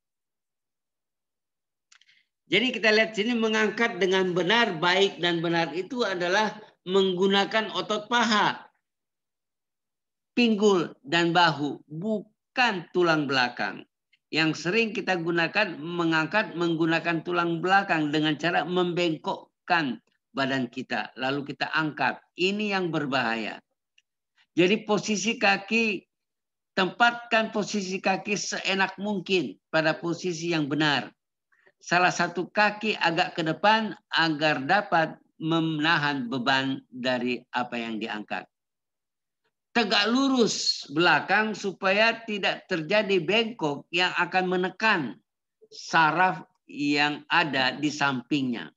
Jadi kita lihat sini mengangkat dengan benar, baik dan benar itu adalah menggunakan otot paha, pinggul dan bahu, bukan tulang belakang. Yang sering kita gunakan mengangkat menggunakan tulang belakang dengan cara membengkokkan badan kita. Lalu kita angkat. Ini yang berbahaya. Jadi posisi kaki, tempatkan posisi kaki seenak mungkin pada posisi yang benar. Salah satu kaki agak ke depan agar dapat menahan beban dari apa yang diangkat. Tegak lurus belakang supaya tidak terjadi bengkok yang akan menekan saraf yang ada di sampingnya.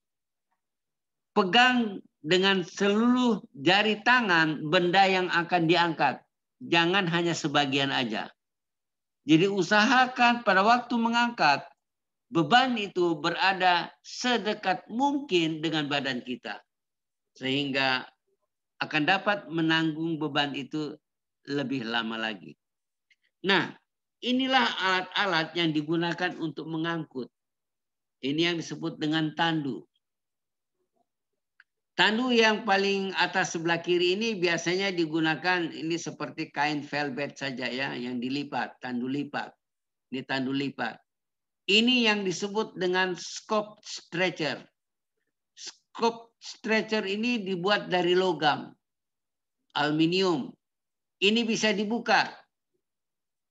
Pegang dengan seluruh jari tangan benda yang akan diangkat. Jangan hanya sebagian aja. Jadi usahakan pada waktu mengangkat, beban itu berada sedekat mungkin dengan badan kita. Sehingga akan dapat menanggung beban itu lebih lama lagi. Nah, inilah alat-alat yang digunakan untuk mengangkut. Ini yang disebut dengan tandu. Tandu yang paling atas sebelah kiri ini biasanya digunakan ini seperti kain velvet saja ya, yang dilipat, tandu lipat. Ini tandu lipat. Ini yang disebut dengan scope stretcher. Scope stretcher ini dibuat dari logam, aluminium. Ini bisa dibuka.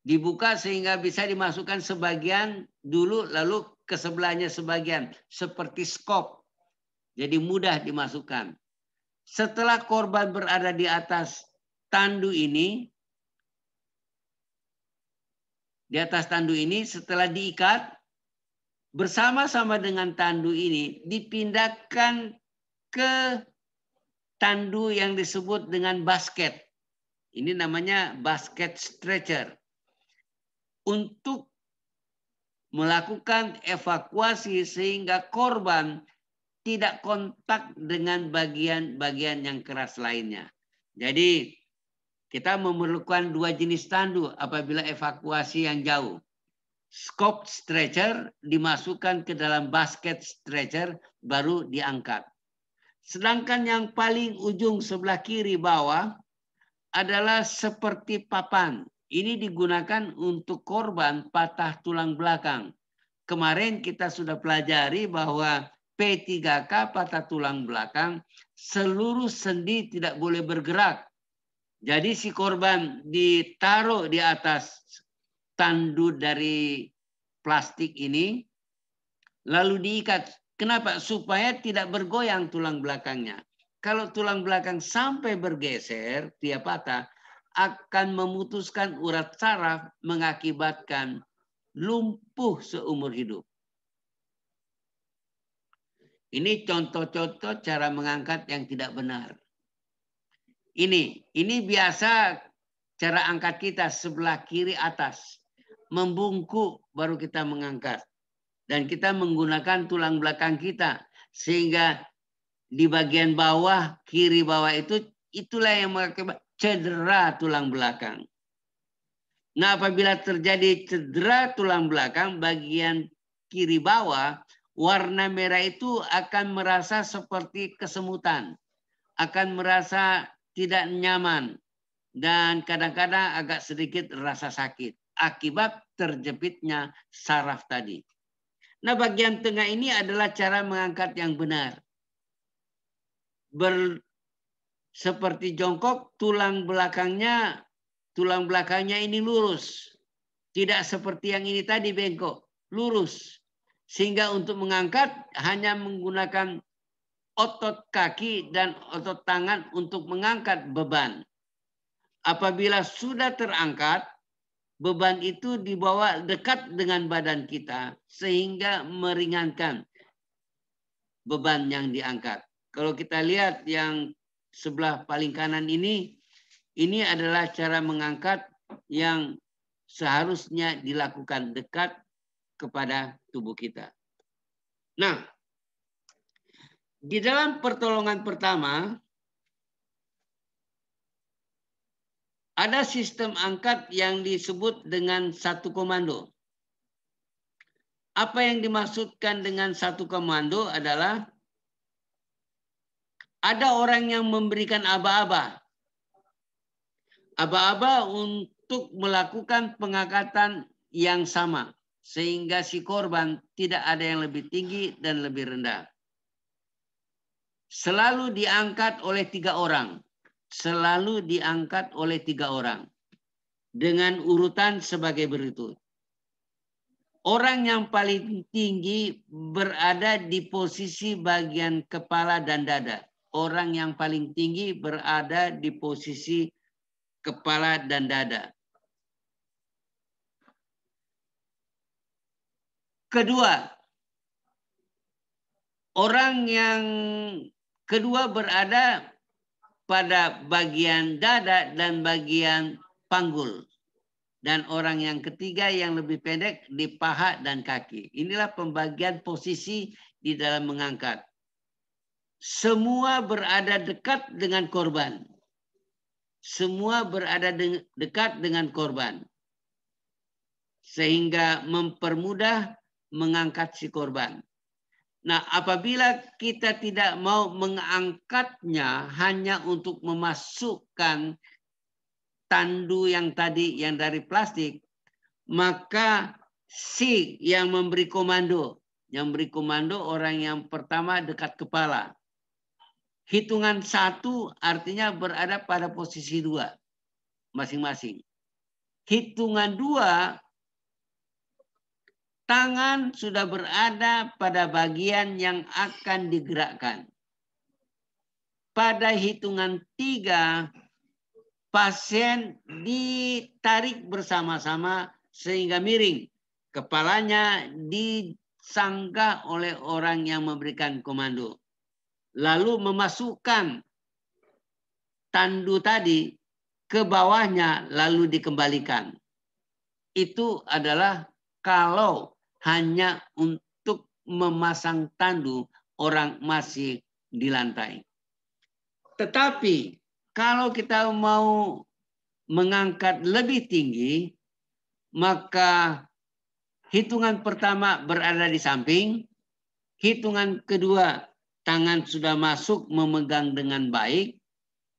Dibuka sehingga bisa dimasukkan sebagian dulu, lalu ke sebelahnya sebagian. Seperti scope. Jadi mudah dimasukkan. Setelah korban berada di atas tandu ini, setelah diikat, bersama-sama dengan tandu ini dipindahkan ke tandu yang disebut dengan basket. Ini namanya basket stretcher. Untuk melakukan evakuasi sehingga korban tidak kontak dengan bagian-bagian yang keras lainnya. Jadi kita memerlukan dua jenis tandu apabila evakuasi yang jauh. Scope stretcher dimasukkan ke dalam basket stretcher baru diangkat. Sedangkan yang paling ujung sebelah kiri bawah adalah seperti papan. Ini digunakan untuk korban patah tulang belakang. Kemarin kita sudah pelajari bahwa P3K patah tulang belakang seluruh sendi tidak boleh bergerak. Jadi si korban ditaruh di atas tandu dari plastik ini lalu diikat. Kenapa? Supaya tidak bergoyang tulang belakangnya. Kalau tulang belakang sampai bergeser, dia patah, akan memutuskan urat saraf mengakibatkan lumpuh seumur hidup. Ini contoh-contoh cara mengangkat yang tidak benar. Ini biasa cara angkat kita sebelah kiri atas. Membungkuk baru kita mengangkat. Dan kita menggunakan tulang belakang kita. Sehingga di bagian bawah, kiri bawah itulah yang mengakibatkan cedera tulang belakang. Nah, apabila terjadi cedera tulang belakang bagian kiri bawah, warna merah itu akan merasa seperti kesemutan, akan merasa tidak nyaman, dan kadang-kadang agak sedikit rasa sakit akibat terjepitnya saraf tadi. Nah, bagian tengah ini adalah cara mengangkat yang benar. Seperti jongkok, tulang belakangnya ini lurus. Tidak seperti yang ini tadi bengkok, lurus. Sehingga untuk mengangkat hanya menggunakan otot kaki dan otot tangan untuk mengangkat beban. Apabila sudah terangkat, beban itu dibawa dekat dengan badan kita sehingga meringankan beban yang diangkat. Kalau kita lihat yang sebelah paling kanan ini adalah cara mengangkat yang seharusnya dilakukan dekat kepada tubuh kita. Nah, di dalam pertolongan pertama, ada sistem angkat yang disebut dengan satu komando. Apa yang dimaksudkan dengan satu komando adalah ada orang yang memberikan aba-aba. Aba-aba untuk melakukan pengangkatan yang sama. Sehingga si korban tidak ada yang lebih tinggi dan lebih rendah. Selalu diangkat oleh 3 orang. Selalu diangkat oleh 3 orang. Dengan urutan sebagai berikut. Orang yang paling tinggi berada di posisi bagian kepala dan dada. Orang yang paling tinggi berada di posisi kepala dan dada. Kedua, orang yang kedua berada pada bagian dada dan bagian panggul. Dan orang yang ketiga yang lebih pendek di paha dan kaki. Inilah pembagian posisi di dalam mengangkat. Semua berada dekat dengan korban. Semua berada dekat dengan korban. Sehingga mempermudah mengangkat si korban. Nah, apabila kita tidak mau mengangkatnya hanya untuk memasukkan tandu yang tadi yang dari plastik, maka si yang memberi komando, orang yang pertama dekat kepala. Hitungan 1 artinya berada pada posisi 2 masing-masing. Hitungan 2 tangan sudah berada pada bagian yang akan digerakkan. Pada hitungan 3, pasien ditarik bersama-sama sehingga miring. Kepalanya disanggah oleh orang yang memberikan komando. Lalu memasukkan tandu tadi ke bawahnya lalu dikembalikan. Itu adalah kalau hanya untuk memasang tandu orang masih di lantai. Tetapi kalau kita mau mengangkat lebih tinggi, maka hitungan pertama berada di samping, hitungan kedua tangan sudah masuk memegang dengan baik,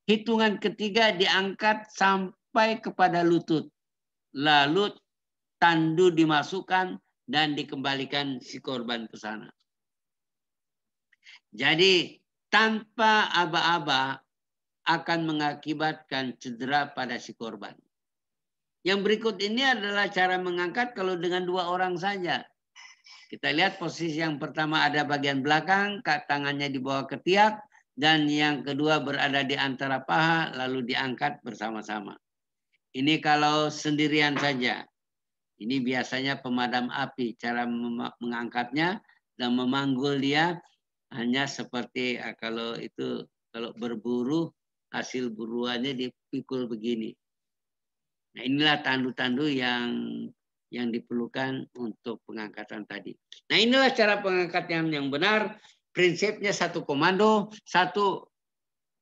hitungan ketiga diangkat sampai kepada lutut, lalu tandu dimasukkan dan dikembalikan si korban ke sana. Jadi tanpa aba-aba akan mengakibatkan cedera pada si korban. Yang berikut ini adalah cara mengangkat kalau dengan 2 orang saja. Kita lihat posisi yang pertama ada bagian belakang, tangannya di bawah ketiak, dan yang kedua berada di antara paha lalu diangkat bersama-sama. Ini kalau sendirian saja. Ini biasanya pemadam api. Cara mengangkatnya dan memanggul dia hanya seperti kalau berburu, hasil buruannya dipikul begini. Nah, inilah tandu-tandu yang diperlukan untuk pengangkatan tadi. Nah, inilah cara pengangkatan yang benar. Prinsipnya satu komando, satu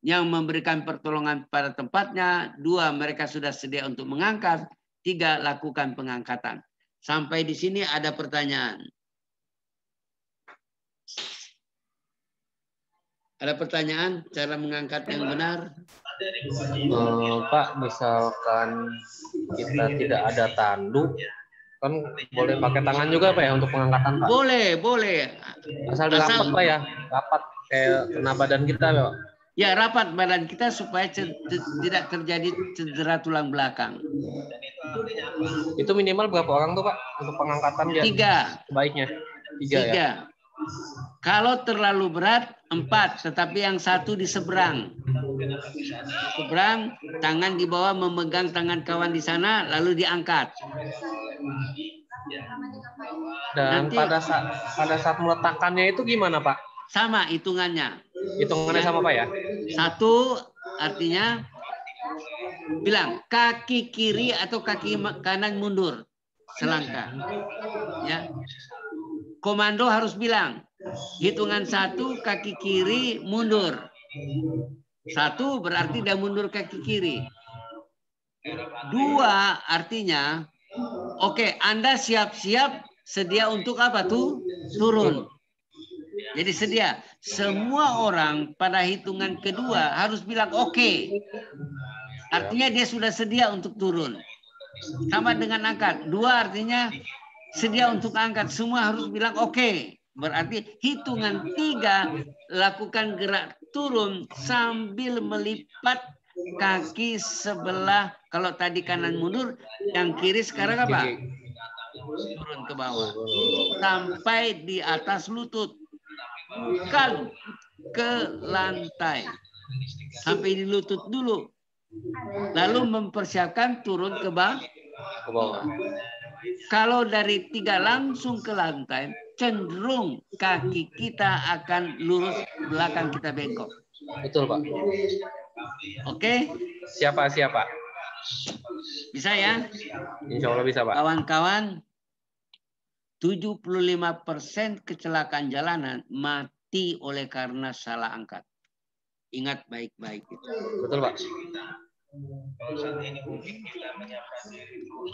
yang memberikan pertolongan pada tempatnya, dua mereka sudah sedia untuk mengangkat, tiga lakukan pengangkatan. Sampai di sini ada pertanyaan. Ada pertanyaan cara mengangkat yang benar? Pak, misalkan kita tidak ada tandu, kan boleh pakai tangan juga Pak ya untuk pengangkatan Pak? Boleh. Asal rapat Pak ya, rapat kayak kena badan kita Pak. Ya, rapat badan kita supaya tidak terjadi cedera tulang belakang. Itu minimal berapa orang tuh Pak untuk pengangkatan dia? 3. Sebaiknya 3 ya? Kalau terlalu berat 4, tetapi yang satu di seberang. Seberang, tangan di bawah memegang tangan kawan di sana, lalu diangkat. Dan nanti, pada saat meletakkannya itu gimana Pak? Sama hitungannya. Hitungannya sama Pak ya? 1 artinya bilang kaki kiri atau kaki kanan mundur selangkah. Ya. Komando harus bilang hitungan 1 kaki kiri mundur. 1 berarti dia mundur kaki kiri. 2 artinya oke, Anda siap-siap sedia untuk apa tuh? Turun. Jadi sedia. Semua orang pada hitungan kedua harus bilang oke. Artinya dia sudah sedia untuk turun. Sama dengan angkat. 2 artinya sedia untuk angkat. Semua harus bilang oke. Berarti hitungan 3 lakukan gerak turun sambil melipat kaki sebelah. Kalau tadi kanan mundur, yang kiri sekarang apa? Turun ke bawah. Sampai di atas lutut. Bukan ke lantai. Sampai di lutut dulu. Lalu mempersiapkan turun ke bawah. Kalau dari 3 langsung ke lantai, cenderung kaki kita akan lurus, belakang kita bengkok. Betul Pak. Oke? Siapa? Bisa ya? Insya Allah bisa Pak. Kawan-kawan, 75% kecelakaan jalanan mati oleh karena salah angkat. Ingat baik-baik itu. Betul Pak.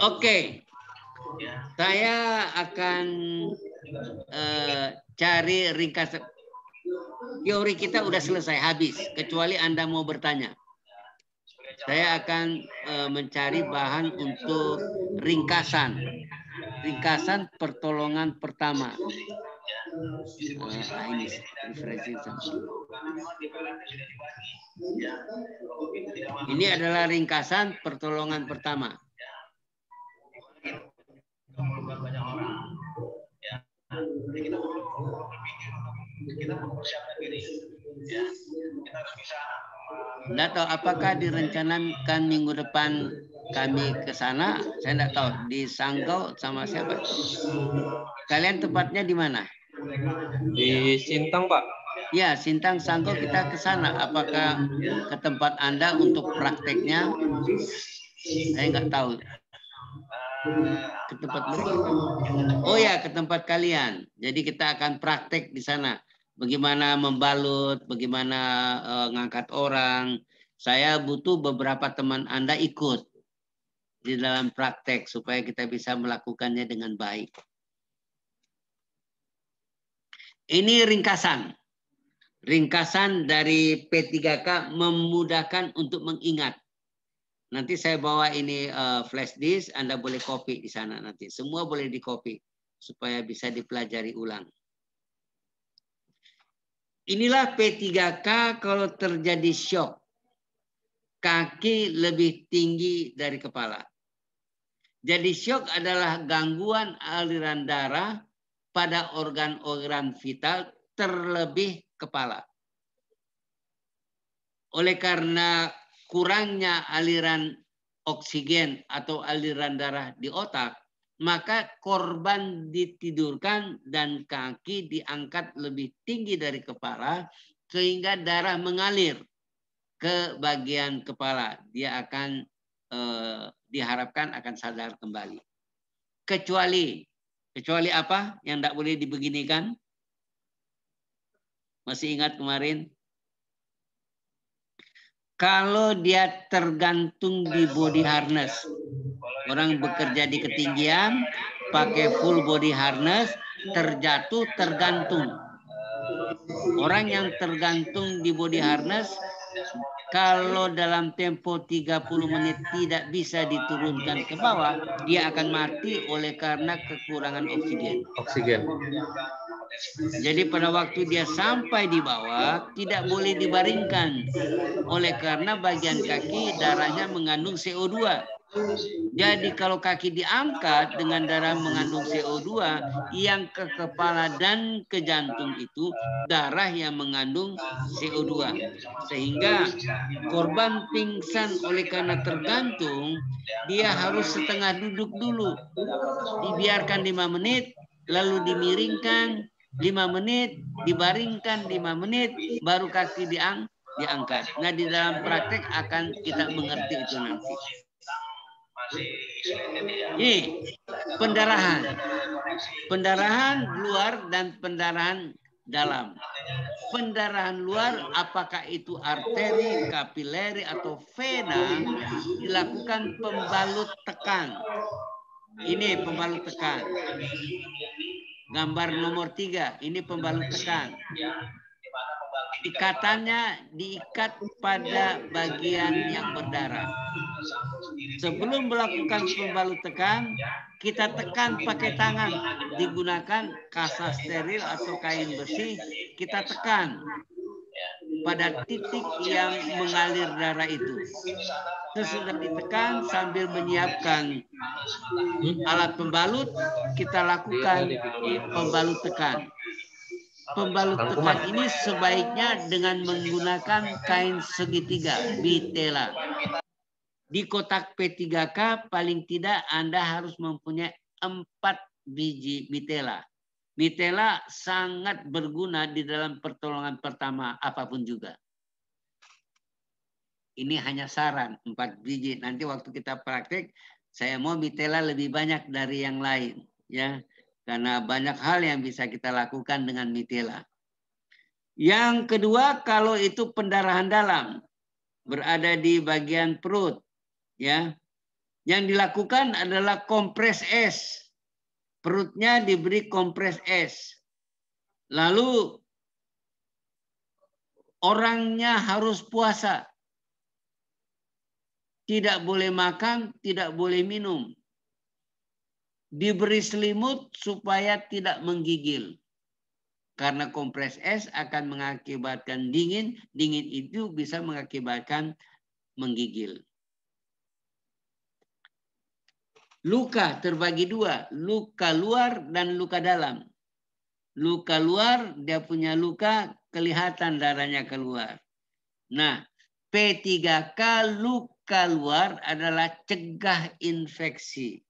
Oke. Saya akan cari ringkasan. Teori kita udah selesai, habis. Kecuali Anda mau bertanya. Saya akan mencari bahan untuk ringkasan. Ringkasan pertolongan pertama. Ini referensi. Ini adalah ringkasan pertolongan pertama. Kita mempersiapkan diri. Ya, kita harus bisa. Nggak tahu apakah direncanakan minggu depan kami ke sana. Saya nggak tahu di Sanggau sama siapa. Kalian tempatnya di mana? Di Sintang Pak. Ya, Sintang Sanggau kita ke sana. Apakah ke tempat Anda untuk prakteknya? Saya nggak tahu. Ke tempat mereka. Oh ya, ke tempat kalian. Jadi kita akan praktek di sana. Bagaimana membalut, bagaimana ngangkat orang. Saya butuh beberapa teman Anda ikut di dalam praktek supaya kita bisa melakukannya dengan baik. Ini ringkasan. Ringkasan dari P3K memudahkan untuk mengingat. Nanti saya bawa ini flash disk, Anda boleh copy di sana nanti. Semua boleh di copy supaya bisa dipelajari ulang. Inilah P3K kalau terjadi shock. Kaki lebih tinggi dari kepala. Jadi shock adalah gangguan aliran darah pada organ-organ vital terlebih kepala. Oleh karena kurangnya aliran oksigen atau aliran darah di otak, maka korban ditidurkan dan kaki diangkat lebih tinggi dari kepala sehingga darah mengalir ke bagian kepala. Dia akan diharapkan akan sadar kembali. Kecuali apa yang tidak boleh dibeginikan? Masih ingat kemarin? Kalau dia tergantung di body harness, orang bekerja di ketinggian, pakai full body harness, terjatuh, tergantung. Orang yang tergantung di body harness, kalau dalam tempo 30 menit tidak bisa diturunkan ke bawah, dia akan mati oleh karena kekurangan oksigen. Jadi pada waktu dia sampai di bawah, tidak boleh dibaringkan. Oleh karena bagian kaki darahnya mengandung CO2. Jadi kalau kaki diangkat dengan darah mengandung CO2, yang ke kepala dan ke jantung itu darah yang mengandung CO2. Sehingga korban pingsan oleh karena tergantung, dia harus setengah duduk dulu. Dibiarkan 5 menit, lalu dimiringkan 5 menit, dibaringkan 5 menit, baru kaki diangkat. Nah, di dalam praktek akan kita mengerti itu nanti. Ini pendarahan. Pendarahan luar dan pendarahan dalam. Pendarahan luar, apakah itu arteri, kapileri, atau vena, dilakukan pembalut tekan. Ini pembalut tekan. Gambar nomor 3, ini pembalut tekan. Ikatannya diikat pada bagian yang berdarah. Sebelum melakukan pembalut tekan, kita tekan pakai tangan. Digunakan kasa steril atau kain bersih, kita tekan pada titik yang mengalir darah itu. Sesudah ditekan sambil menyiapkan alat pembalut, kita lakukan pembalut tekan. Pembalut tekan ini sebaiknya dengan menggunakan kain segitiga, bitela. Di kotak P3K paling tidak Anda harus mempunyai 4 biji bitela. Bitela sangat berguna di dalam pertolongan pertama apapun juga. Ini hanya saran 4 biji. Nanti waktu kita praktek, saya mau bitela lebih banyak dari yang lain, ya, karena banyak hal yang bisa kita lakukan dengan bitela. Yang kedua, kalau itu pendarahan dalam, berada di bagian perut, ya, yang dilakukan adalah kompres es. Perutnya diberi kompres es. Lalu orangnya harus puasa. Tidak boleh makan, tidak boleh minum. Diberi selimut supaya tidak menggigil. Karena kompres es akan mengakibatkan dingin. Dingin itu bisa mengakibatkan menggigil. Luka terbagi 2. Luka luar dan luka dalam. Luka luar, dia punya luka, kelihatan darahnya keluar. Nah, P3K luka luar adalah cegah infeksi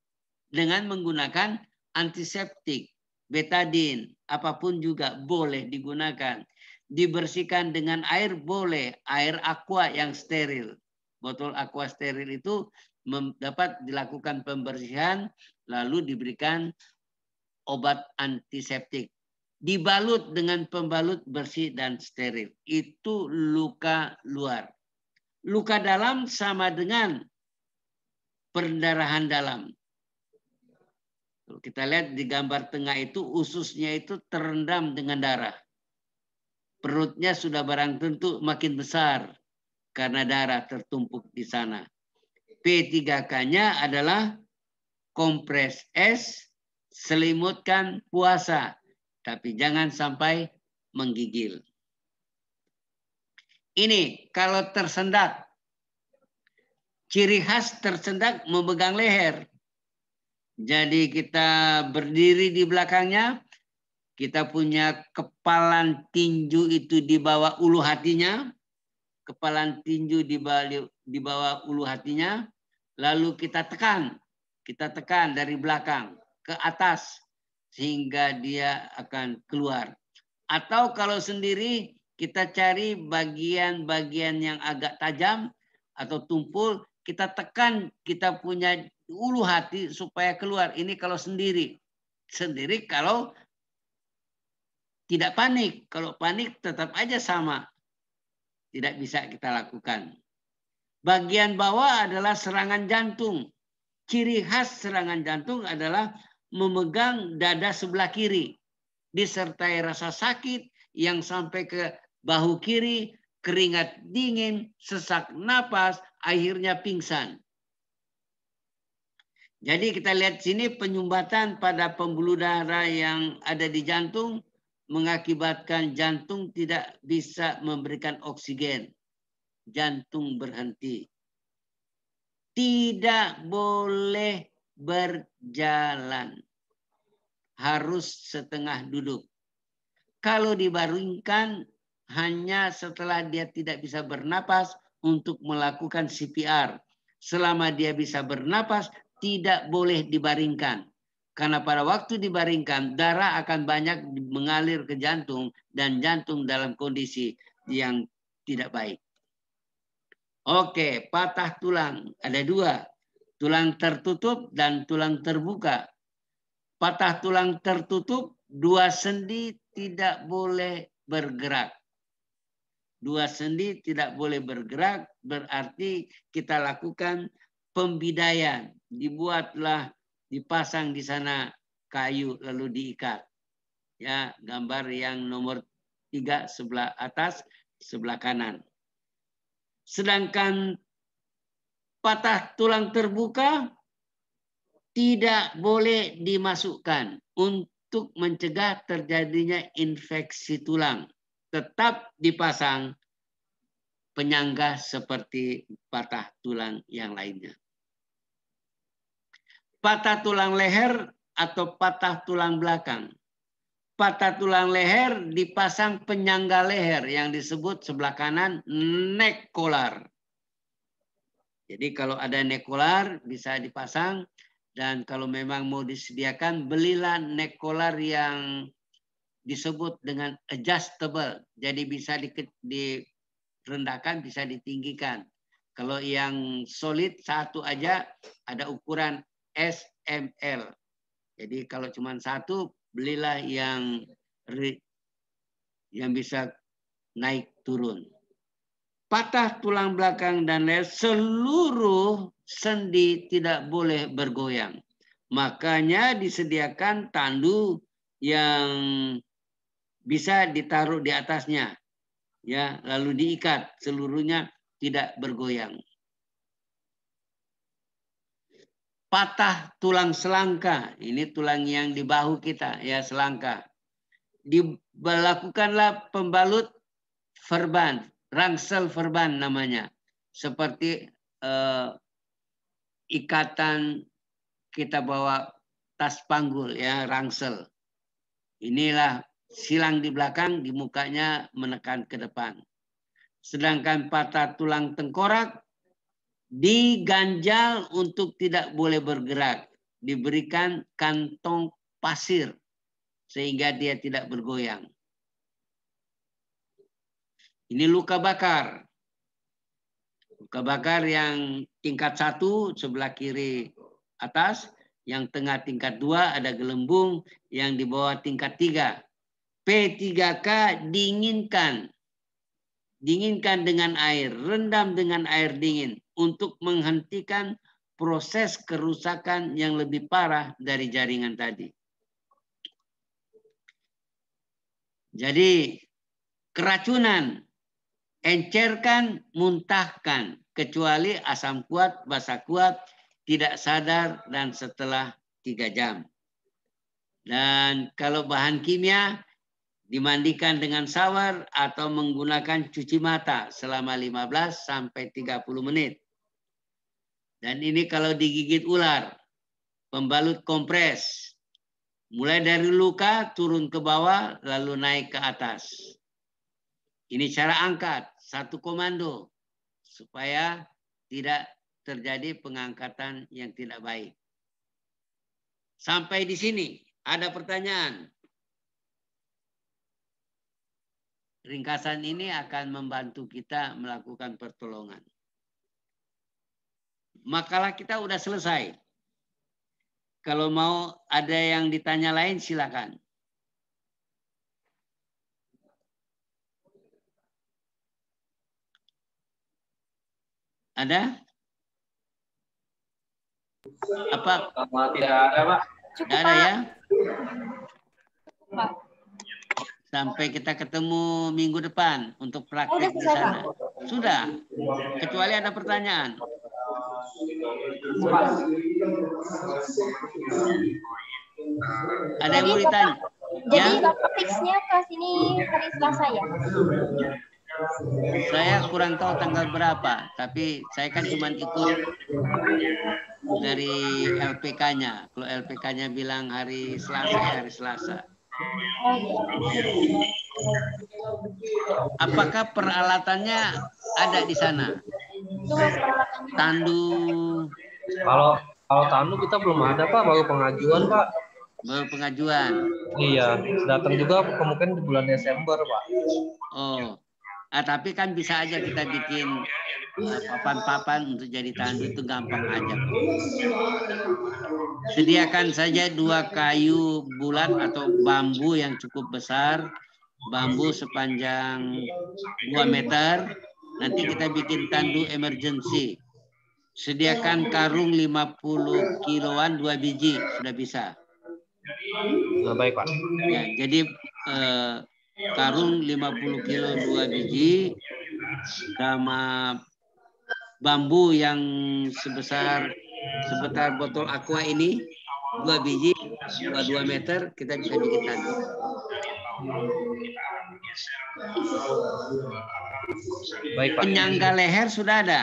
dengan menggunakan antiseptik, betadin, apapun juga boleh digunakan. Dibersihkan dengan air boleh, air aqua yang steril. Botol aqua steril itu dapat dilakukan pembersihan lalu diberikan obat antiseptik. Dibalut dengan pembalut bersih dan steril. Itu luka luar. Luka dalam sama dengan perdarahan dalam. Kita lihat di gambar tengah itu ususnya itu terendam dengan darah. Perutnya sudah barang tentu makin besar karena darah tertumpuk di sana. P3K-nya adalah kompres es, selimutkan puasa. Tapi jangan sampai menggigil. Ini kalau tersendak. Ciri khas tersendak memegang leher. Jadi kita berdiri di belakangnya. Kita punya kepalan tinju itu di bawah ulu hatinya. Kepalan tinju di bawah ulu hatinya. lalu kita tekan dari belakang ke atas sehingga dia akan keluar. Atau kalau sendiri kita cari bagian-bagian yang agak tajam atau tumpul, kita tekan, kita punya ulu hati supaya keluar. Ini kalau sendiri. Sendiri kalau tidak panik. Kalau panik tetap aja sama. Tidak bisa kita lakukan. Bagian bawah adalah serangan jantung. Ciri khas serangan jantung adalah memegang dada sebelah kiri. Disertai rasa sakit yang sampai ke bahu kiri, keringat dingin, sesak napas, akhirnya pingsan. Jadi kita lihat sini penyumbatan pada pembuluh darah yang ada di jantung mengakibatkan jantung tidak bisa memberikan oksigen. Jantung berhenti. Tidak boleh berjalan. Harus setengah duduk. Kalau dibaringkan hanya setelah dia tidak bisa bernapas untuk melakukan CPR. Selama dia bisa bernapas, tidak boleh dibaringkan. Karena pada waktu dibaringkan, darah akan banyak mengalir ke jantung dan jantung dalam kondisi yang tidak baik. Oke, patah tulang. Ada dua. Tulang tertutup dan tulang terbuka. Patah tulang tertutup, dua sendi tidak boleh bergerak. Dua sendi tidak boleh bergerak, berarti kita lakukan pembidaian. Dibuatlah, dipasang di sana kayu lalu diikat. Ya, gambar yang nomor 3 sebelah atas, sebelah kanan. Sedangkan patah tulang terbuka tidak boleh dimasukkan untuk mencegah terjadinya infeksi tulang. Tetap dipasang penyangga seperti patah tulang yang lainnya. Patah tulang leher atau patah tulang belakang. Patah tulang leher dipasang penyangga leher yang disebut sebelah kanan neck collar. Jadi kalau ada neck collar bisa dipasang, dan kalau memang mau disediakan belilah neck collar yang disebut dengan adjustable. Jadi bisa direndahkan, bisa ditinggikan. Kalau yang solid satu aja ada ukuran SML. Jadi kalau cuma satu, belilah yang bisa naik turun. Patah tulang belakang dan leher, seluruh sendi tidak boleh bergoyang. Makanya disediakan tandu yang bisa ditaruh di atasnya. Ya, lalu diikat, seluruhnya tidak bergoyang. Patah tulang selangka, ini tulang yang di bahu kita, ya selangka. Dilakukanlah pembalut verban, rangsel verban namanya. Seperti ikatan kita bawa tas panggul, ya rangsel. Inilah silang di belakang, di mukanya menekan ke depan. Sedangkan patah tulang tengkorak diganjal untuk tidak boleh bergerak. Diberikan kantong pasir sehingga dia tidak bergoyang. Ini luka bakar. Luka bakar yang tingkat 1 sebelah kiri atas, yang tengah tingkat 2 ada gelembung, yang di bawah tingkat 3. P3K dinginkan. Dinginkan dengan air, rendam dengan air dingin untuk menghentikan proses kerusakan yang lebih parah dari jaringan tadi. Jadi keracunan, encerkan, muntahkan, kecuali asam kuat, basa kuat, tidak sadar dan setelah 3 jam. Dan kalau bahan kimia, dimandikan dengan shower atau menggunakan cuci mata selama 15 sampai 30 menit. Dan ini kalau digigit ular, pembalut kompres. Mulai dari luka turun ke bawah lalu naik ke atas. Ini cara angkat, satu komando supaya tidak terjadi pengangkatan yang tidak baik. Sampai di sini ada pertanyaan. Ringkasan ini akan membantu kita melakukan pertolongan. Makalah kita udah selesai. Kalau mau ada yang ditanya lain silakan. Ada? Apa? Tidak ada, Pak. Tidak ada ya? Sampai kita ketemu minggu depan untuk praktek di sana. Sudah. Kecuali ada pertanyaan. Ada yang mau ditanya? Jadi Bapak fixnya ke sini hari Selasa ya? Saya kurang tahu tanggal berapa, tapi saya kan cuma ikut dari LPK-nya. Kalau LPK-nya bilang hari Selasa, ya hari Selasa. Apakah peralatannya ada di sana? Tandu. Kalau tandu kita belum ada, Pak, baru pengajuan, Pak. Baru pengajuan. Iya, datang juga kemungkinan di bulan Desember, Pak. Oh. Tapi kan bisa aja kita bikin papan-papan untuk jadi tandu, itu gampang aja. Sediakan saja 2 kayu bulat atau bambu yang cukup besar, bambu sepanjang 2 meter. Nanti kita bikin tandu emergency. Sediakan karung 50 kiloan 2 biji, sudah bisa. Nah, baik, Pak. Ya, jadi karung 50 kilo 2 biji sama bambu yang sebesar botol aqua ini 2 biji 2 meter, kita bisa bikin tandu. Baik, Pak. Penyangga leher sudah ada.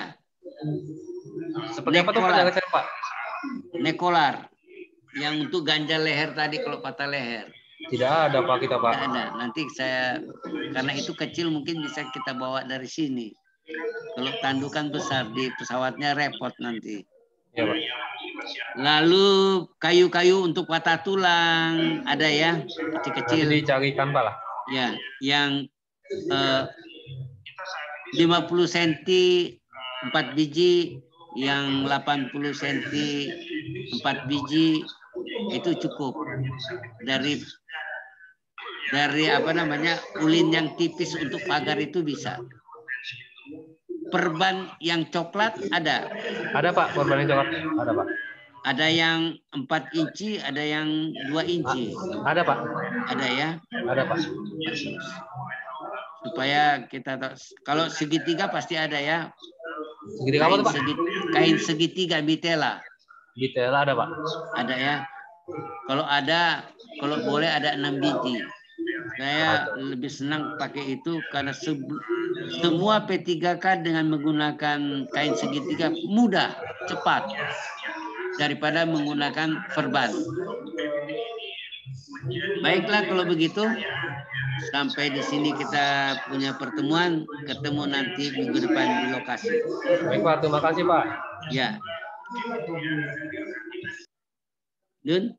Seperti apa tuh penyangga leher, Pak? Nekolar yang untuk ganjal leher tadi kalau patah leher. Tidak ada, Pak, kita, Pak. Tidak ada. Nanti saya, karena itu kecil mungkin bisa kita bawa dari sini. Kalau tandukan besar di pesawatnya repot nanti. Ya, Pak. Lalu kayu-kayu untuk patah tulang ada ya, kecil-kecil. Nanti dicarikan, Pak lah. Ya, yang 50 cm 4 biji, yang 80 cm 4 biji itu cukup. Dari apa namanya, ulin yang tipis untuk pagar itu bisa. Perban yang coklat ada. Ada, Pak, perban yang coklat. Ada, Pak. Ada yang 4 inci, ada yang 2 inci. Ada, Pak. Ada ya? Ada, Pak. Supaya kita tahu. Kalau segitiga pasti ada ya. Segitiga apa tuh, Pak? Kain segitiga bitela. Bitela ada, Pak. Ada ya. Kalau boleh ada 6 biji. Saya lebih senang pakai itu karena semua P3K dengan menggunakan kain segitiga mudah, cepat daripada menggunakan perban. Baiklah kalau begitu, sampai di sini kita punya pertemuan, ketemu nanti minggu depan di lokasi. Baik, Pak, terima kasih, Pak. Ya. Dun,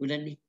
udah nih.